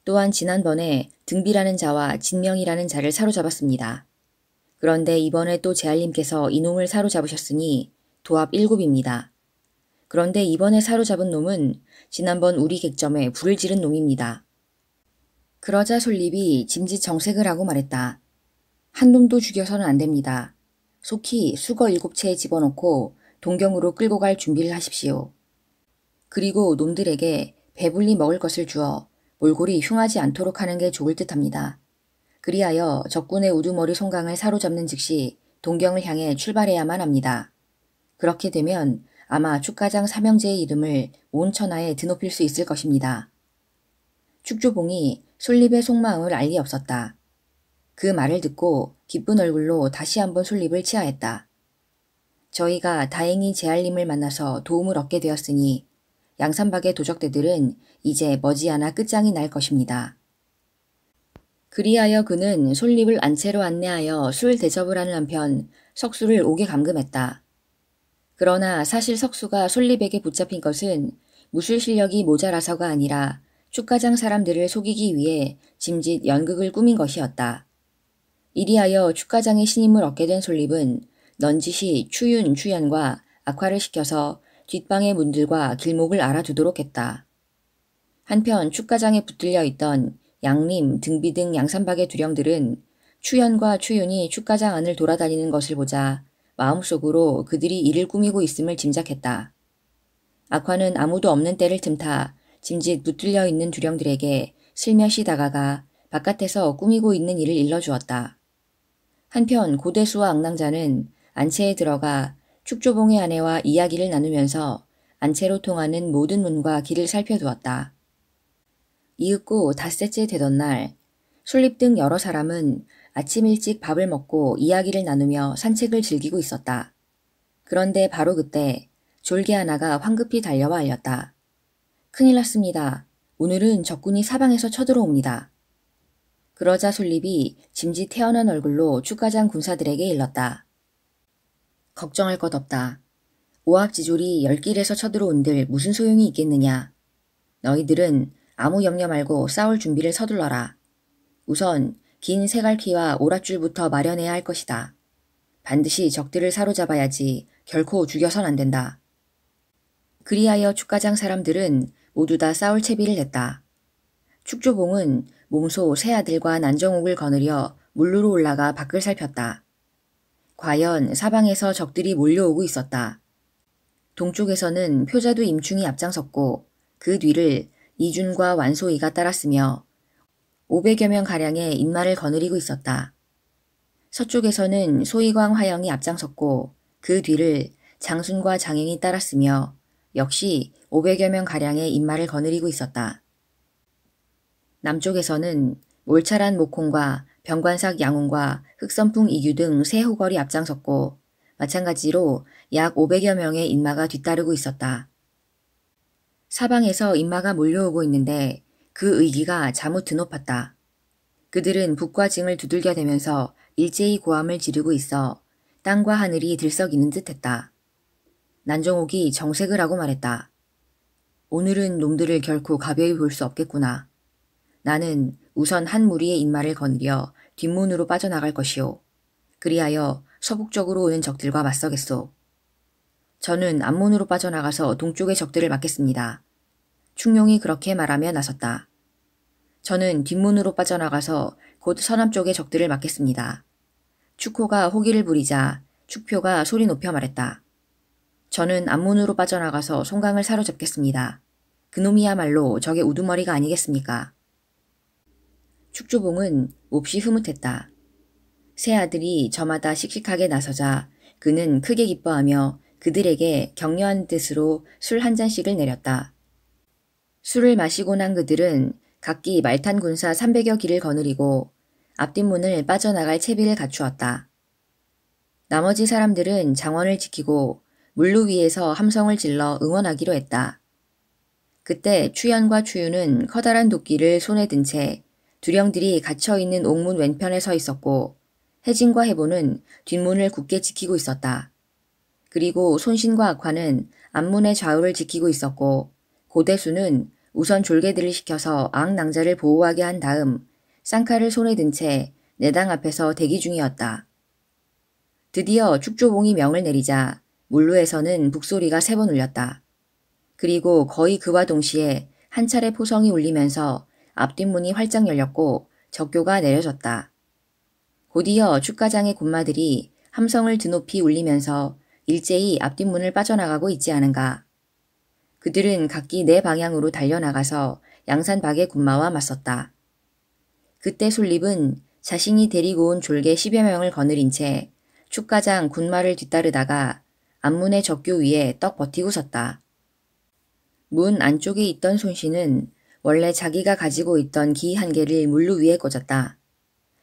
또한 지난번에 등비라는 자와 진명이라는 자를 사로잡았습니다. 그런데 이번에 또 제알님께서 이놈을 사로잡으셨으니 도합 7입니다. 그런데 이번에 사로잡은 놈은 지난번 우리 객점에 불을 지른 놈입니다. 그러자 솔립이 짐짓 정색을 하고 말했다. 한 놈도 죽여서는 안 됩니다. 속히 수거 7채에 집어넣고 동경으로 끌고 갈 준비를 하십시오. 그리고 놈들에게 배불리 먹을 것을 주어 몰골이 흉하지 않도록 하는 게 좋을 듯합니다. 그리하여 적군의 우두머리 송강을 사로잡는 즉시 동경을 향해 출발해야만 합니다. 그렇게 되면 아마 축가장 삼형제의 이름을 온 천하에 드높일 수 있을 것입니다. 축조봉이 솔립의 속마음을 알 리 없었다. 그 말을 듣고 기쁜 얼굴로 다시 한번 솔립을 치하했다. 저희가 다행히 제알림을 만나서 도움을 얻게 되었으니 양산박의 도적대들은 이제 머지않아 끝장이 날 것입니다. 그리하여 그는 솔립을 안채로 안내하여 술 대접을 하는 한편 석수를 옥에 감금했다. 그러나 사실 석수가 솔립에게 붙잡힌 것은 무술 실력이 모자라서가 아니라 축가장 사람들을 속이기 위해 짐짓 연극을 꾸민 것이었다. 이리하여 축가장의 신임을 얻게 된 솔립은 넌지시 추윤, 추연과 악화를 시켜서 뒷방의 문들과 길목을 알아두도록 했다. 한편 축가장에 붙들려 있던 양림, 등비 등 양산박의 두령들은 추연과 추윤이 축가장 안을 돌아다니는 것을 보자 마음속으로 그들이 이를 꾸미고 있음을 짐작했다. 악화는 아무도 없는 때를 틈타 짐짓 붙들려 있는 두령들에게 슬며시 다가가 바깥에서 꾸미고 있는 일을 일러주었다. 한편 고대수와 앙낭자는 안채에 들어가 축조봉의 아내와 이야기를 나누면서 안채로 통하는 모든 문과 길을 살펴두었다. 이윽고 닷새째 되던 날 솔립 등 여러 사람은 아침 일찍 밥을 먹고 이야기를 나누며 산책을 즐기고 있었다. 그런데 바로 그때 졸개 하나가 황급히 달려와 알렸다. 큰일 났습니다. 오늘은 적군이 사방에서 쳐들어옵니다. 그러자 솔립이 짐짓 태어난 얼굴로 축가장 군사들에게 일렀다. 걱정할 것 없다. 오합지졸이 10길에서 쳐들어온들 무슨 소용이 있겠느냐. 너희들은 아무 염려 말고 싸울 준비를 서둘러라. 우선 긴 세갈퀴와 오랏줄부터 마련해야 할 것이다. 반드시 적들을 사로잡아야지 결코 죽여선 안 된다. 그리하여 축가장 사람들은 모두 다 싸울 채비를 냈다. 축조봉은 몸소 새 아들과 난정옥을 거느려 물루로 올라가 밖을 살폈다. 과연 사방에서 적들이 몰려오고 있었다. 동쪽에서는 표자두 임충이 앞장섰고 그 뒤를 이준과 완소이가 따랐으며 500여 명가량의 인마를 거느리고 있었다. 서쪽에서는 소이광 화영이 앞장섰고 그 뒤를 장순과 장행이 따랐으며 역시 500여 명가량의 인마를 거느리고 있었다. 남쪽에서는 몰찰한 목홍과 병관삭 양훈과 흑선풍 이규 등 세 호걸이 앞장섰고 마찬가지로 약 500여 명의 인마가 뒤따르고 있었다. 사방에서 인마가 몰려오고 있는데 그 의기가 자무 드높았다. 그들은 북과 증을 두들겨대면서 일제히 고함을 지르고 있어 땅과 하늘이 들썩이는 듯했다. 난정옥이 정색을 하고 말했다. 오늘은 놈들을 결코 가벼이 볼 수 없겠구나. 나는 우선 한 무리의 인마를 거느려 뒷문으로 빠져나갈 것이오. 그리하여 서북쪽으로 오는 적들과 맞서겠소. 저는 앞문으로 빠져나가서 동쪽의 적들을 막겠습니다. 충룡이 그렇게 말하며 나섰다. 저는 뒷문으로 빠져나가서 곧 서남쪽의 적들을 막겠습니다. 축호가 호기를 부리자 축표가 소리 높여 말했다. 저는 앞문으로 빠져나가서 송강을 사로잡겠습니다. 그놈이야말로 적의 우두머리가 아니겠습니까? 축조봉은 몹시 흐뭇했다. 세 아들이 저마다 씩씩하게 나서자 그는 크게 기뻐하며 그들에게 격려한 뜻으로 술 한 잔씩을 내렸다. 술을 마시고 난 그들은 각기 말탄 군사 300여 기를 거느리고 앞뒷문을 빠져나갈 채비를 갖추었다. 나머지 사람들은 장원을 지키고 물루 위에서 함성을 질러 응원하기로 했다. 그때 추연과 추유는 커다란 도끼를 손에 든 채 두령들이 갇혀있는 옥문 왼편에 서 있었고 혜진과 해보는 뒷문을 굳게 지키고 있었다. 그리고 손신과 악화는 앞문의 좌우를 지키고 있었고 고대수는 우선 졸개들을 시켜서 앙낭자를 보호하게 한 다음 쌍칼을 손에 든 채 내당 앞에서 대기 중이었다. 드디어 축조봉이 명을 내리자 물루에서는 북소리가 3번 울렸다. 그리고 거의 그와 동시에 한 차례 포성이 울리면서 앞뒷문이 활짝 열렸고 적교가 내려졌다. 곧이어 축가장의 군마들이 함성을 드높이 울리면서 일제히 앞뒷문을 빠져나가고 있지 않은가. 그들은 각기 네 방향으로 달려나가서 양산박의 군마와 맞섰다. 그때 솔립은 자신이 데리고 온 졸개 10여 명을 거느린 채 축가장 군마를 뒤따르다가 앞문의 적교 위에 떡 버티고 섰다. 문 안쪽에 있던 손씨는 원래 자기가 가지고 있던 기 한 개를 물루 위에 꽂았다.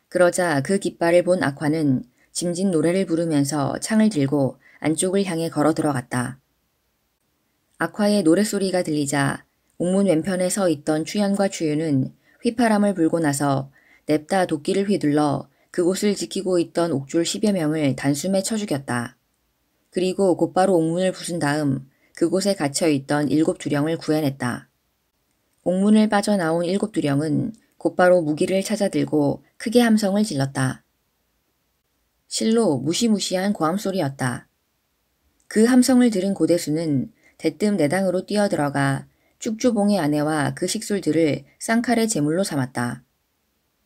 그러자 그 깃발을 본 악화는 짐진 노래를 부르면서 창을 들고 안쪽을 향해 걸어 들어갔다. 악화의 노랫소리가 들리자 옥문 왼편에 서 있던 추현과 추유는 휘파람을 불고 나서 냅다 도끼를 휘둘러 그곳을 지키고 있던 옥졸 10여 명을 단숨에 쳐 죽였다. 그리고 곧바로 옥문을 부순 다음 그곳에 갇혀있던 7두령을 구해냈다. 옥문을 빠져나온 7두령은 곧바로 무기를 찾아들고 크게 함성을 질렀다. 실로 무시무시한 고함소리였다. 그 함성을 들은 고대수는 대뜸 내당으로 뛰어들어가 쭉주봉의 아내와 그 식솔들을 쌍칼의 제물로 삼았다.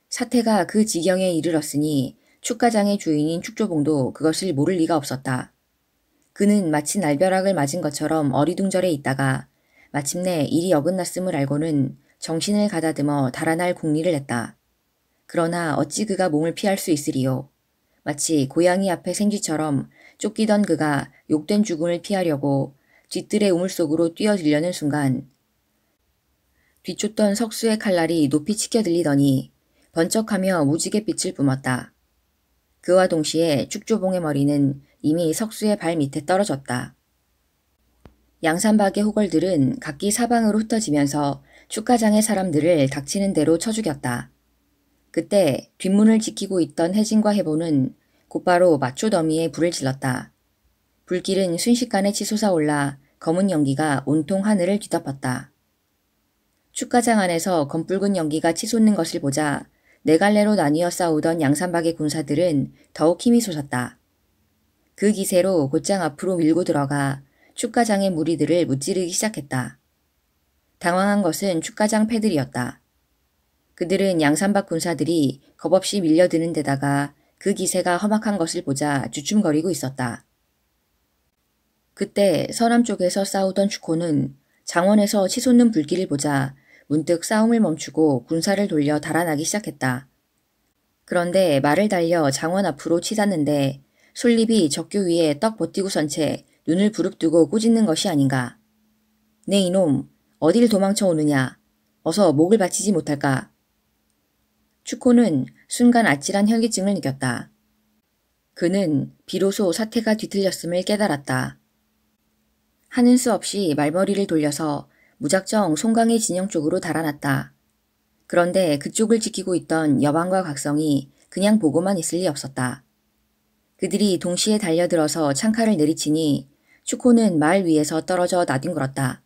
사태가 그 지경에 이르렀으니 축가장의 주인인 축조봉도 그것을 모를 리가 없었다. 그는 마치 날벼락을 맞은 것처럼 어리둥절해 있다가 마침내 일이 어긋났음을 알고는 정신을 가다듬어 달아날 궁리를 했다. 그러나 어찌 그가 몸을 피할 수 있으리요. 마치 고양이 앞에 생쥐처럼 쫓기던 그가 욕된 죽음을 피하려고 뒤뜰의 우물 속으로 뛰어들려는 순간 뒤쫓던 석수의 칼날이 높이 치켜 들리더니 번쩍하며 무지개 빛을 뿜었다. 그와 동시에 축조봉의 머리는 이미 석수의 발 밑에 떨어졌다. 양산박의 호걸들은 각기 사방으로 흩어지면서 축가장의 사람들을 닥치는 대로 쳐 죽였다. 그때 뒷문을 지키고 있던 혜진과 해보는 곧바로 마초 더미에 불을 질렀다. 불길은 순식간에 치솟아 올라 검은 연기가 온통 하늘을 뒤덮었다. 축가장 안에서 검붉은 연기가 치솟는 것을 보자 네 갈래로 나뉘어 싸우던 양산박의 군사들은 더욱 힘이 솟았다. 그 기세로 곧장 앞으로 밀고 들어가 축가장의 무리들을 무찌르기 시작했다. 당황한 것은 축가장 패들이었다. 그들은 양산박 군사들이 겁없이 밀려드는 데다가 그 기세가 험악한 것을 보자 주춤거리고 있었다. 그때 서남쪽에서 싸우던 축호는 장원에서 치솟는 불길을 보자 문득 싸움을 멈추고 군사를 돌려 달아나기 시작했다. 그런데 말을 달려 장원 앞으로 치닫는데 솔립이 적교 위에 떡 버티고 선 채 눈을 부릅뜨고 꾸짖는 것이 아닌가. 네 이놈, 어딜 도망쳐 오느냐. 어서 목을 바치지 못할까. 축호는 순간 아찔한 현기증을 느꼈다. 그는 비로소 사태가 뒤틀렸음을 깨달았다. 하는 수 없이 말머리를 돌려서 무작정 송강의 진영 쪽으로 달아났다. 그런데 그쪽을 지키고 있던 여방과 각성이 그냥 보고만 있을 리 없었다. 그들이 동시에 달려들어서 창칼을 내리치니 축호는 말 위에서 떨어져 나뒹굴었다.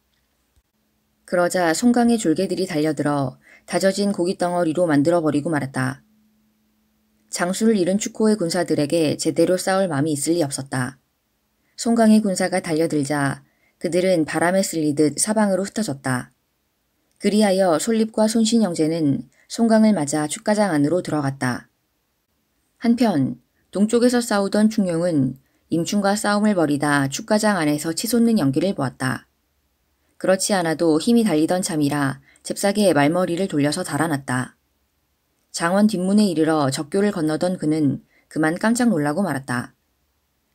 그러자 송강의 졸개들이 달려들어 다져진 고깃덩어리로 만들어버리고 말았다. 장수를 잃은 축호의 군사들에게 제대로 싸울 마음이 있을 리 없었다. 송강의 군사가 달려들자 그들은 바람에 쓸리듯 사방으로 흩어졌다. 그리하여 솔립과 손신 형제는 송강을 맞아 축가장 안으로 들어갔다. 한편 동쪽에서 싸우던 충룡은 임충과 싸움을 벌이다 축가장 안에서 치솟는 연기를 보았다. 그렇지 않아도 힘이 달리던 참이라 잽싸게 말머리를 돌려서 달아났다. 장원 뒷문에 이르러 적교를 건너던 그는 그만 깜짝 놀라고 말았다.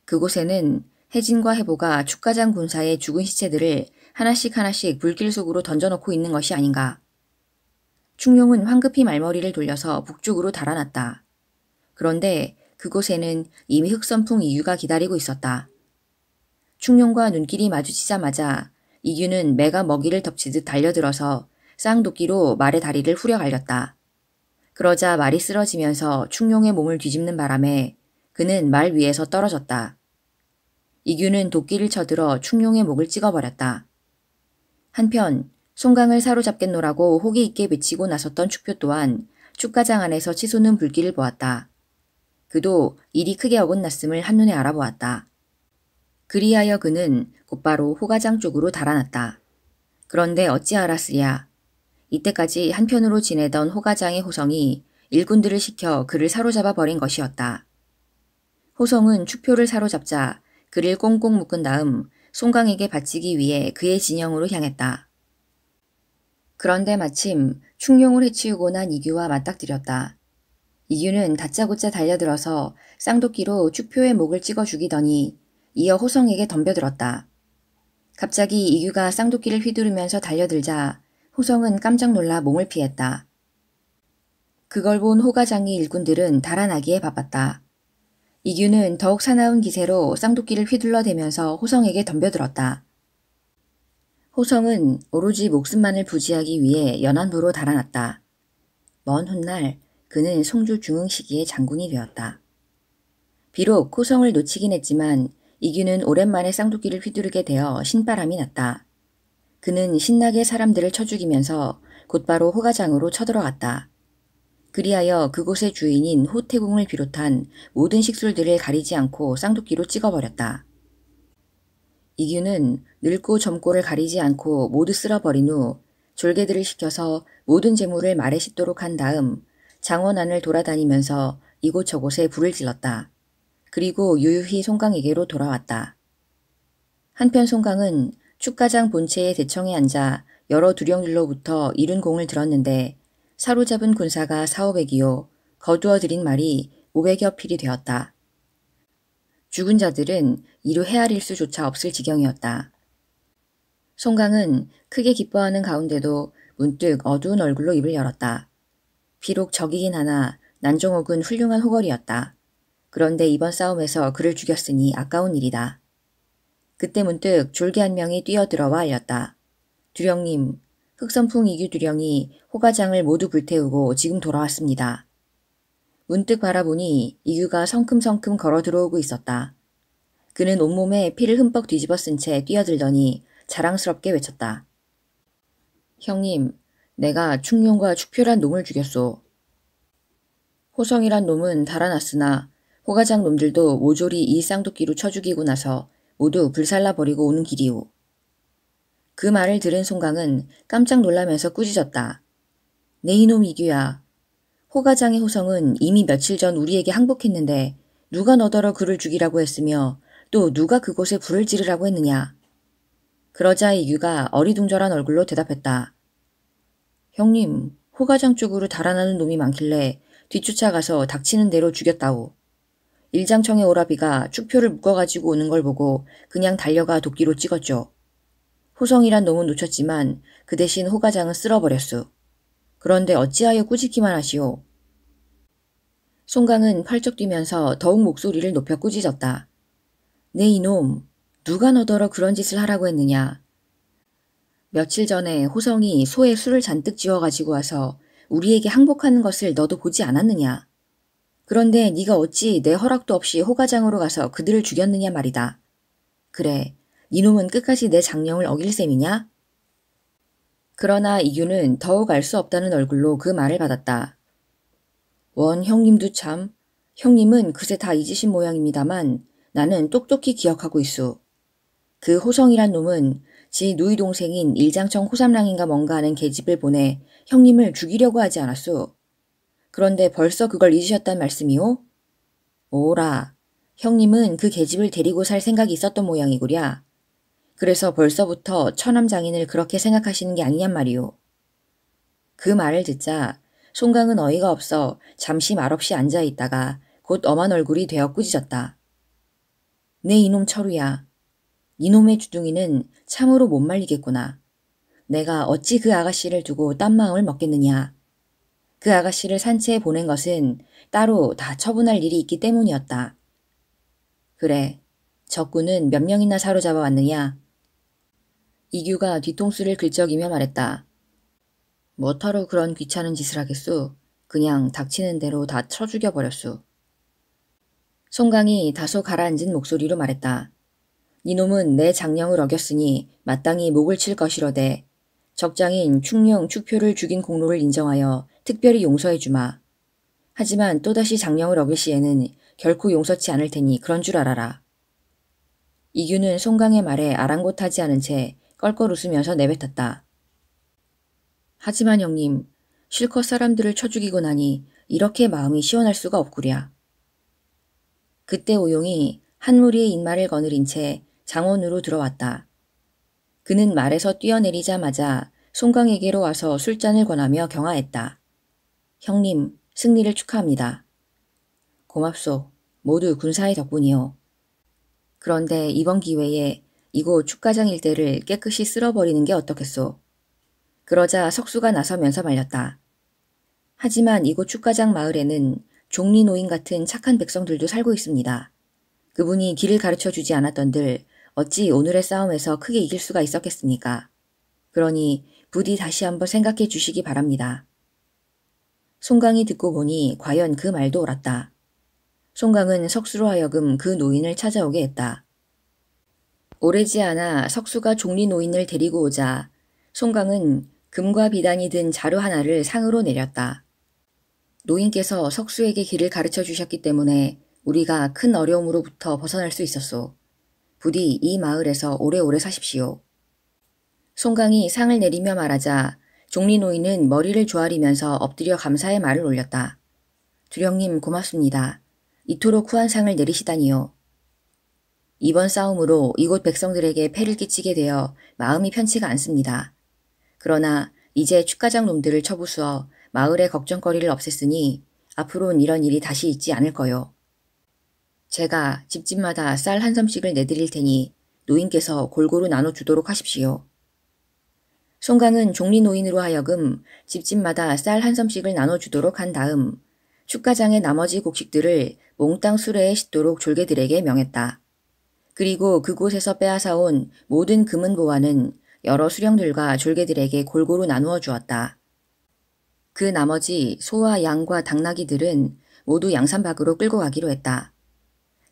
그곳에는 혜진과 해보가 축가장 군사의 죽은 시체들을 하나씩 하나씩 불길 속으로 던져놓고 있는 것이 아닌가. 충룡은 황급히 말머리를 돌려서 북쪽으로 달아났다. 그런데 그곳에는 이미 흑선풍 이규가 기다리고 있었다. 충룡과 눈길이 마주치자마자 이규는 매가 먹이를 덮치듯 달려들어서 쌍도끼로 말의 다리를 후려 갈렸다. 그러자 말이 쓰러지면서 충룡의 몸을 뒤집는 바람에 그는 말 위에서 떨어졌다. 이규는 도끼를 쳐들어 충룡의 목을 찍어버렸다. 한편 송강을 사로잡겠노라고 호기 있게 외치고 나섰던 축표 또한 축가장 안에서 치솟는 불길을 보았다. 그도 일이 크게 어긋났음을 한눈에 알아보았다. 그리하여 그는 곧바로 호가장 쪽으로 달아났다. 그런데 어찌 알았으랴. 이때까지 한편으로 지내던 호가장의 호성이 일군들을 시켜 그를 사로잡아 버린 것이었다. 호성은 축표를 사로잡자 그를 꽁꽁 묶은 다음 송강에게 바치기 위해 그의 진영으로 향했다. 그런데 마침 충룡을 해치우고 난 이규와 맞닥뜨렸다. 이규는 다짜고짜 달려들어서 쌍도끼로 축표의 목을 찍어 죽이더니 이어 호성에게 덤벼들었다. 갑자기 이규가 쌍도끼를 휘두르면서 달려들자 호성은 깜짝 놀라 몸을 피했다. 그걸 본 호가장의 일꾼들은 달아나기에 바빴다. 이규는 더욱 사나운 기세로 쌍도끼를 휘둘러대면서 호성에게 덤벼들었다. 호성은 오로지 목숨만을 부지하기 위해 연안부로 달아났다. 먼 훗날 그는 송주 중흥시기의 장군이 되었다. 비록 호성을 놓치긴 했지만 이규는 오랜만에 쌍도끼를 휘두르게 되어 신바람이 났다. 그는 신나게 사람들을 쳐 죽이면서 곧바로 호가장으로 쳐들어갔다. 그리하여 그곳의 주인인 호태궁을 비롯한 모든 식술들을 가리지 않고 쌍도끼로 찍어버렸다. 이규는 늙고 젊고를 가리지 않고 모두 쓸어버린 후 졸개들을 시켜서 모든 재물을 말에 싣도록 한 다음 장원 안을 돌아다니면서 이곳저곳에 불을 질렀다. 그리고 유유히 송강에게로 돌아왔다. 한편 송강은 축가장 본체의 대청에 앉아 여러 두령들로부터 이룬 공을 들었는데 사로잡은 군사가 4,500이요 거두어들인 말이 500여 필이 되었다. 죽은 자들은 이루 헤아릴 수조차 없을 지경이었다. 송강은 크게 기뻐하는 가운데도 문득 어두운 얼굴로 입을 열었다. 비록 적이긴 하나 난종옥은 훌륭한 호걸이었다. 그런데 이번 싸움에서 그를 죽였으니 아까운 일이다. 그때 문득 졸개 한 명이 뛰어들어와 알렸다. 두령님, 흑선풍 이규 두령이 호가장을 모두 불태우고 지금 돌아왔습니다. 문득 바라보니 이규가 성큼성큼 걸어 들어오고 있었다. 그는 온몸에 피를 흠뻑 뒤집어 쓴 채 뛰어들더니 자랑스럽게 외쳤다. 형님, 내가 충룡과 축표란 놈을 죽였소. 호성이란 놈은 달아났으나 호가장 놈들도 모조리 이 쌍도끼로 쳐 죽이고 나서 모두 불살라버리고 오는 길이오. 그 말을 들은 송강은 깜짝 놀라면서 꾸짖었다. 내 이놈 이규야. 호가장의 호성은 이미 며칠 전 우리에게 항복했는데 누가 너더러 그를 죽이라고 했으며 또 누가 그곳에 불을 지르라고 했느냐. 그러자 이규가 어리둥절한 얼굴로 대답했다. 형님, 호가장 쪽으로 달아나는 놈이 많길래 뒤쫓아가서 닥치는 대로 죽였다오. 일장청의 오라비가 축표를 묶어가지고 오는 걸 보고 그냥 달려가 도끼로 찍었죠. 호성이란 놈은 놓쳤지만 그 대신 호가장은 쓸어버렸소. 그런데 어찌하여 꾸짖기만 하시오. 송강은 펄쩍 뛰면서 더욱 목소리를 높여 꾸짖었다. 네 이놈, 누가 너더러 그런 짓을 하라고 했느냐. 며칠 전에 호성이 소에 술을 잔뜩 지어가지고 와서 우리에게 항복하는 것을 너도 보지 않았느냐. 그런데 네가 어찌 내 허락도 없이 호가장으로 가서 그들을 죽였느냐 말이다. 그래, 이놈은 끝까지 내 장령을 어길 셈이냐? 그러나 이규는 더욱 알 수 없다는 얼굴로 그 말을 받았다. 원 형님도 참, 형님은 그새 다 잊으신 모양입니다만 나는 똑똑히 기억하고 있소. 그 호성이란 놈은 지 누이 동생인 일장청 호삼랑인가 뭔가 하는 계집을 보내 형님을 죽이려고 하지 않았소. 그런데 벌써 그걸 잊으셨단 말씀이오? 오라, 형님은 그 계집을 데리고 살 생각이 있었던 모양이구랴. 그래서 벌써부터 처남장인을 그렇게 생각하시는 게 아니냔 말이오. 그 말을 듣자 송강은 어이가 없어 잠시 말없이 앉아있다가 곧 엄한 얼굴이 되어 꾸짖었다. 네 이놈 철우야. 이놈의 주둥이는 참으로 못 말리겠구나. 내가 어찌 그 아가씨를 두고 딴 마음을 먹겠느냐. 그 아가씨를 산채에 보낸 것은 따로 다 처분할 일이 있기 때문이었다. 그래, 적군은 몇 명이나 사로잡아 왔느냐? 이규가 뒤통수를 긁적이며 말했다. 뭐하러 그런 귀찮은 짓을 하겠소? 그냥 닥치는 대로 다 쳐 죽여버렸소. 송강이 다소 가라앉은 목소리로 말했다. 니놈은 내 장령을 어겼으니 마땅히 목을 칠 것이로되 적장인 충룡 축표를 죽인 공로를 인정하여 특별히 용서해 주마. 하지만 또다시 장령을 어길 시에는 결코 용서치 않을 테니 그런 줄 알아라. 이규는 송강의 말에 아랑곳하지 않은 채 껄껄 웃으면서 내뱉었다. 하지만 형님, 실컷 사람들을 쳐 죽이고 나니 이렇게 마음이 시원할 수가 없구랴. 그때 오용이 한 무리의 인마를 거느린 채 장원으로 들어왔다. 그는 말에서 뛰어내리자마자 송강에게로 와서 술잔을 권하며 경하했다. 형님, 승리를 축하합니다. 고맙소. 모두 군사의 덕분이요. 그런데 이번 기회에 이곳 축가장 일대를 깨끗이 쓸어버리는 게 어떻겠소. 그러자 석수가 나서면서 말렸다. 하지만 이곳 축가장 마을에는 종리 노인 같은 착한 백성들도 살고 있습니다. 그분이 길을 가르쳐 주지 않았던들 어찌 오늘의 싸움에서 크게 이길 수가 있었겠습니까? 그러니 부디 다시 한번 생각해 주시기 바랍니다. 송강이 듣고 보니 과연 그 말도 옳았다. 송강은 석수로 하여금 그 노인을 찾아오게 했다. 오래지 않아 석수가 종리 노인을 데리고 오자 송강은 금과 비단이 든 자루 하나를 상으로 내렸다. 노인께서 석수에게 길을 가르쳐 주셨기 때문에 우리가 큰 어려움으로부터 벗어날 수 있었소. 부디 이 마을에서 오래오래 사십시오. 송강이 상을 내리며 말하자 종리 노인은 머리를 조아리면서 엎드려 감사의 말을 올렸다. 두령님 고맙습니다. 이토록 후한 상을 내리시다니요. 이번 싸움으로 이곳 백성들에게 폐를 끼치게 되어 마음이 편치가 않습니다. 그러나 이제 축가장 놈들을 쳐부수어 마을의 걱정거리를 없앴으니 앞으로는 이런 일이 다시 있지 않을 거요. 제가 집집마다 쌀 한 섬씩을 내드릴 테니 노인께서 골고루 나눠주도록 하십시오. 송강은 종리 노인으로 하여금 집집마다 쌀 한 섬씩을 나눠주도록 한 다음 축가장의 나머지 곡식들을 몽땅 수레에 싣도록 졸개들에게 명했다. 그리고 그곳에서 빼앗아온 모든 금은 보화는 여러 수령들과 졸개들에게 골고루 나누어 주었다. 그 나머지 소와 양과 당나귀들은 모두 양산 밖으로 끌고 가기로 했다.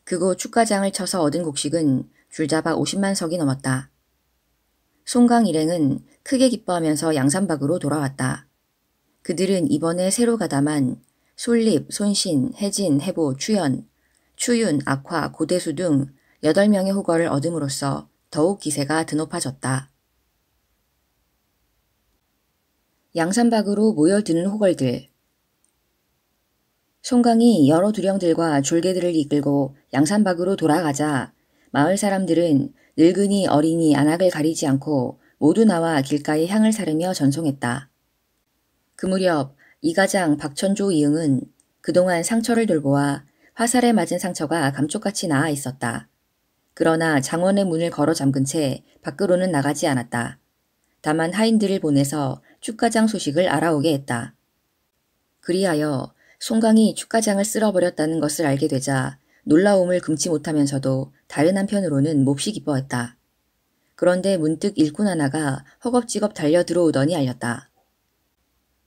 그곳 축가장을 쳐서 얻은 곡식은 줄잡아 50만 석이 넘었다. 송강 일행은 크게 기뻐하면서 양산 밖으로 돌아왔다. 그들은 이번에 새로 가담한 솔립, 손신, 해진, 해보, 추연, 추윤, 악화, 고대수 등 8명의 호거를 얻음으로써 더욱 기세가 드높아졌다. 양산박으로 모여드는 호걸들. 송강이 여러 두령들과 졸개들을 이끌고 양산박으로 돌아가자 마을 사람들은 늙은이 어린이 안악을 가리지 않고 모두 나와 길가에 향을 사르며 전송했다. 그 무렵 이가장 박천조 이응은 그동안 상처를 돌보아 화살에 맞은 상처가 감쪽같이 나아 있었다. 그러나 장원의 문을 걸어 잠근 채 밖으로는 나가지 않았다. 다만 하인들을 보내서 축가장 소식을 알아오게 했다. 그리하여 송강이 축가장을 쓸어버렸다는 것을 알게 되자 놀라움을 금치 못하면서도 다른 한편으로는 몹시 기뻐했다. 그런데 문득 일꾼 하나가 허겁지겁 달려 들어오더니 알렸다.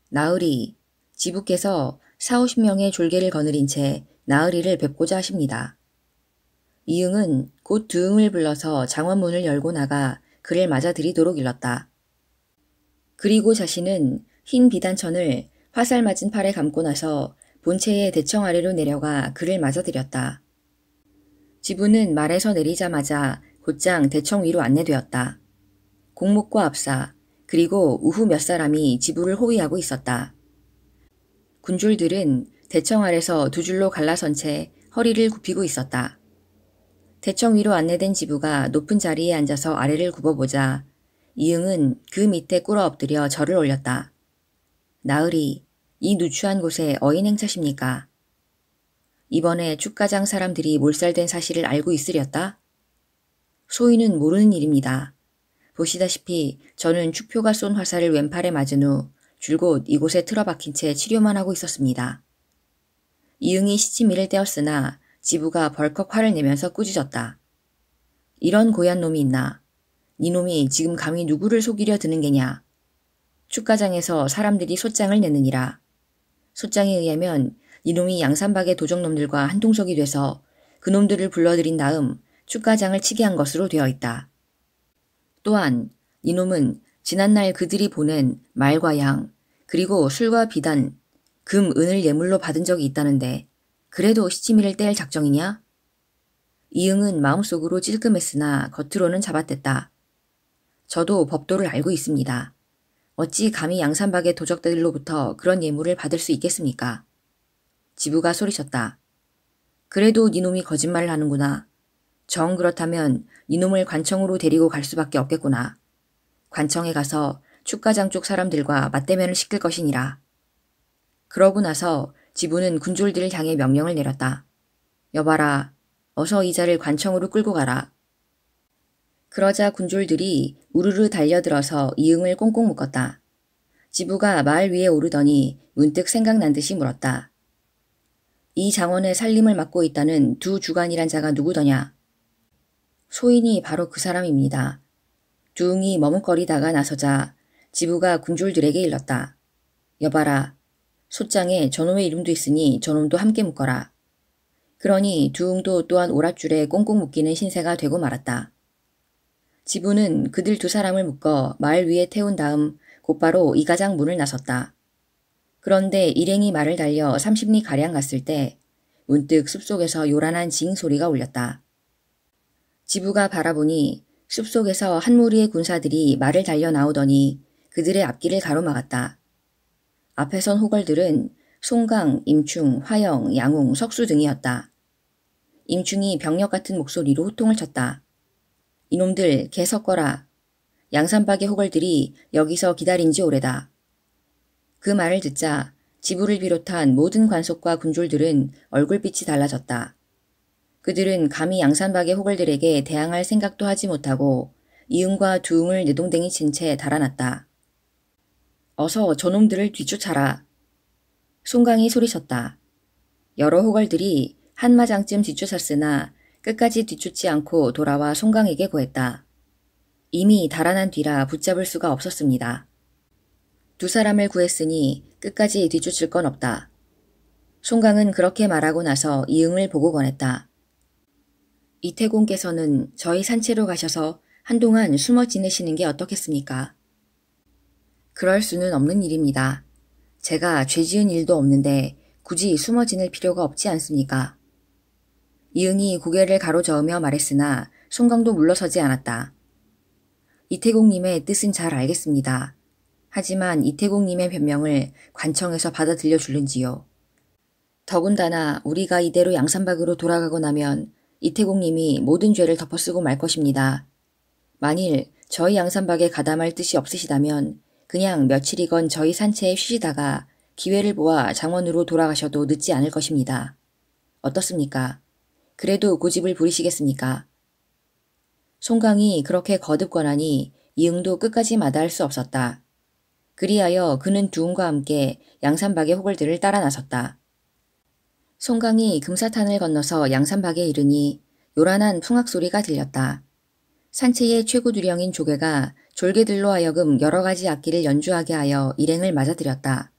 나으리, 지부께서 40~50명의 졸개를 거느린 채 나으리를 뵙고자 하십니다. 이응은 곧 두응을 불러서 장원문을 열고 나가 그를 맞아들이도록 일렀다. 그리고 자신은 흰 비단천을 화살 맞은 팔에 감고 나서 본체의 대청 아래로 내려가 그를 맞아들였다. 지부는 말에서 내리자마자 곧장 대청 위로 안내되었다. 공목과 압사, 그리고 우후 몇 사람이 지부를 호위하고 있었다. 군졸들은 대청 아래서 두 줄로 갈라선 채 허리를 굽히고 있었다. 대청 위로 안내된 지부가 높은 자리에 앉아서 아래를 굽어보자 이응은 그 밑에 꿇어 엎드려 절을 올렸다. 나으리, 이 누추한 곳에 어인 행차십니까? 이번에 축가장 사람들이 몰살된 사실을 알고 있으렸다? 소인은 모르는 일입니다. 보시다시피 저는 축표가 쏜 화살을 왼팔에 맞은 후 줄곧 이곳에 틀어박힌 채 치료만 하고 있었습니다. 이응이 시치미를 떼었으나 지부가 벌컥 화를 내면서 꾸짖었다. 이런 고얀 놈이 있나? 니놈이 지금 감히 누구를 속이려 드는 게냐? 축가장에서 사람들이 솥장을 내느니라. 솥장에 의하면 이놈이 양산박의 도적놈들과 한통속이 돼서 그놈들을 불러들인 다음 축가장을 치게 한 것으로 되어 있다. 또한 이놈은 지난날 그들이 보낸 말과 양, 그리고 술과 비단, 금, 은을 예물로 받은 적이 있다는데 그래도 시치미를 뗄 작정이냐? 이응은 마음속으로 찔끔했으나 겉으로는 잡아댔다. 저도 법도를 알고 있습니다. 어찌 감히 양산박의 도적들로부터 그런 예물을 받을 수 있겠습니까? 지부가 소리쳤다. 그래도 니놈이 거짓말을 하는구나. 정 그렇다면 니놈을 관청으로 데리고 갈 수밖에 없겠구나. 관청에 가서 축가장 쪽 사람들과 맞대면을 시킬 것이니라. 그러고 나서 지부는 군졸들을 향해 명령을 내렸다. 여봐라. 어서 이자를 관청으로 끌고 가라. 그러자 군졸들이 우르르 달려들어서 이응을 꽁꽁 묶었다. 지부가 마을 위에 오르더니 문득 생각난 듯이 물었다. 이 장원의 살림을 맡고 있다는 두 주관이란 자가 누구더냐? 소인이 바로 그 사람입니다. 두웅이 머뭇거리다가 나서자 지부가 군졸들에게 일렀다. 여봐라. 소장에 저놈의 이름도 있으니 저놈도 함께 묶어라. 그러니 두웅도 또한 오랏줄에 꽁꽁 묶이는 신세가 되고 말았다. 지부는 그들 두 사람을 묶어 마을 위에 태운 다음 곧바로 이가장 문을 나섰다. 그런데 일행이 말을 달려 30리 가량 갔을 때 문득 숲속에서 요란한 징 소리가 울렸다. 지부가 바라보니 숲속에서 한 무리의 군사들이 말을 달려 나오더니 그들의 앞길을 가로막았다. 앞에 선 호걸들은 송강, 임충, 화영, 양웅, 석수 등이었다. 임충이 병력 같은 목소리로 호통을 쳤다. 이놈들 개 섞어라. 양산박의 호걸들이 여기서 기다린 지 오래다. 그 말을 듣자 지부를 비롯한 모든 관속과 군졸들은 얼굴빛이 달라졌다. 그들은 감히 양산박의 호걸들에게 대항할 생각도 하지 못하고 이응과 두응을 내동댕이 친 채 달아났다. 어서 저놈들을 뒤쫓아라. 송강이 소리쳤다. 여러 호걸들이 한마장쯤 뒤쫓았으나 끝까지 뒤쫓지 않고 돌아와 송강에게 고했다. 이미 달아난 뒤라 붙잡을 수가 없었습니다. 두 사람을 구했으니 끝까지 뒤쫓을 건 없다. 송강은 그렇게 말하고 나서 이응을 보고 권했다. 이태공께서는 저희 산채로 가셔서 한동안 숨어 지내시는 게 어떻겠습니까? 그럴 수는 없는 일입니다. 제가 죄 지은 일도 없는데 굳이 숨어 지낼 필요가 없지 않습니까? 이응이 고개를 가로저으며 말했으나 송강도 물러서지 않았다. 이태공님의 뜻은 잘 알겠습니다. 하지만 이태공님의 변명을 관청에서 받아 들려줄는지요. 더군다나 우리가 이대로 양산박으로 돌아가고 나면 이태공님이 모든 죄를 덮어쓰고 말 것입니다. 만일 저희 양산박에 가담할 뜻이 없으시다면 그냥 며칠이건 저희 산채에 쉬시다가 기회를 보아 장원으로 돌아가셔도 늦지 않을 것입니다. 어떻습니까? 그래도 고집을 부리시겠습니까? 송강이 그렇게 거듭 권하니 이응도 끝까지 마다할 수 없었다. 그리하여 그는 두웅과 함께 양산박의 호걸들을 따라 나섰다. 송강이 금사탄을 건너서 양산박에 이르니 요란한 풍악 소리가 들렸다. 산채의 최고두령인 조개가 졸개들로 하여금 여러 가지 악기를 연주하게 하여 일행을 맞아들였다.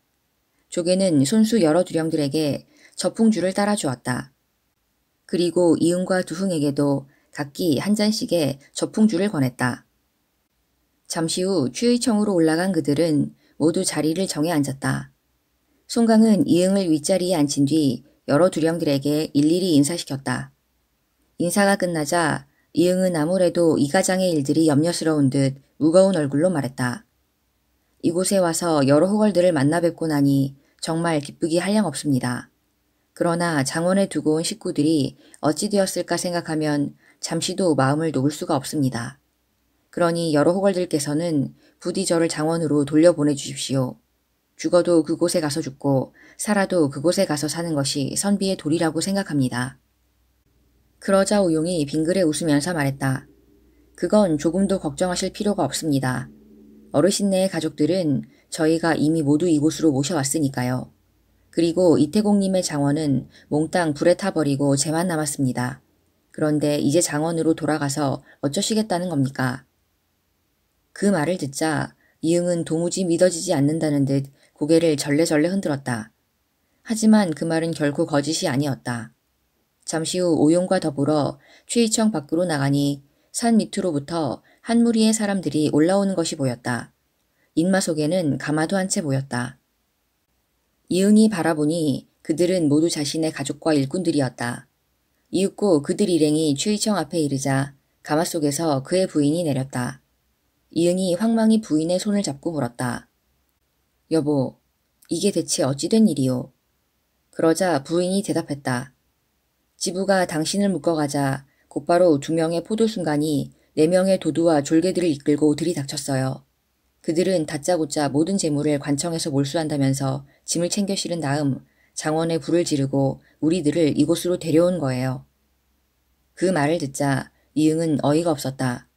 조개는 손수 여러 두령들에게 저풍주를 따라주었다. 그리고 이응과 두흥에게도 각기 한 잔씩의 저풍주를 권했다. 잠시 후 취의청으로 올라간 그들은 모두 자리를 정해 앉았다. 송강은 이응을 윗자리에 앉힌 뒤 여러 두령들에게 일일이 인사시켰다. 인사가 끝나자 이응은 아무래도 이가장의 일들이 염려스러운 듯 무거운 얼굴로 말했다. 이곳에 와서 여러 호걸들을 만나 뵙고 나니 정말 기쁘기 한량없습니다. 그러나 장원에 두고 온 식구들이 어찌 되었을까 생각하면 잠시도 마음을 놓을 수가 없습니다. 그러니 여러 호걸들께서는 부디 저를 장원으로 돌려보내주십시오. 죽어도 그곳에 가서 죽고 살아도 그곳에 가서 사는 것이 선비의 도리라고 생각합니다. 그러자 우용이 빙그레 웃으면서 말했다. 그건 조금도 걱정하실 필요가 없습니다. 어르신네의 가족들은 저희가 이미 모두 이곳으로 모셔왔으니까요. 그리고 이태공님의 장원은 몽땅 불에 타버리고 제만 남았습니다. 그런데 이제 장원으로 돌아가서 어쩌시겠다는 겁니까? 그 말을 듣자 이응은 도무지 믿어지지 않는다는 듯 고개를 절레절레 흔들었다. 하지만 그 말은 결코 거짓이 아니었다. 잠시 후 오용과 더불어 취의청 밖으로 나가니 산 밑으로부터 한 무리의 사람들이 올라오는 것이 보였다. 인마 속에는 가마도 한 채 보였다. 이응이 바라보니 그들은 모두 자신의 가족과 일꾼들이었다. 이윽고 그들 일행이 취의청 앞에 이르자 가마 속에서 그의 부인이 내렸다. 이응이 황망히 부인의 손을 잡고 물었다. 여보, 이게 대체 어찌 된 일이오? 그러자 부인이 대답했다. 지부가 당신을 묶어가자 곧바로 2명의 포도순간이 4명의 도두와 졸개들을 이끌고 들이닥쳤어요. 그들은 다짜고짜 모든 재물을 관청에서 몰수한다면서 짐을 챙겨 실은 다음 장원에 불을 지르고 우리들을 이곳으로 데려온 거예요. 그 말을 듣자 이응은 어이가 없었다.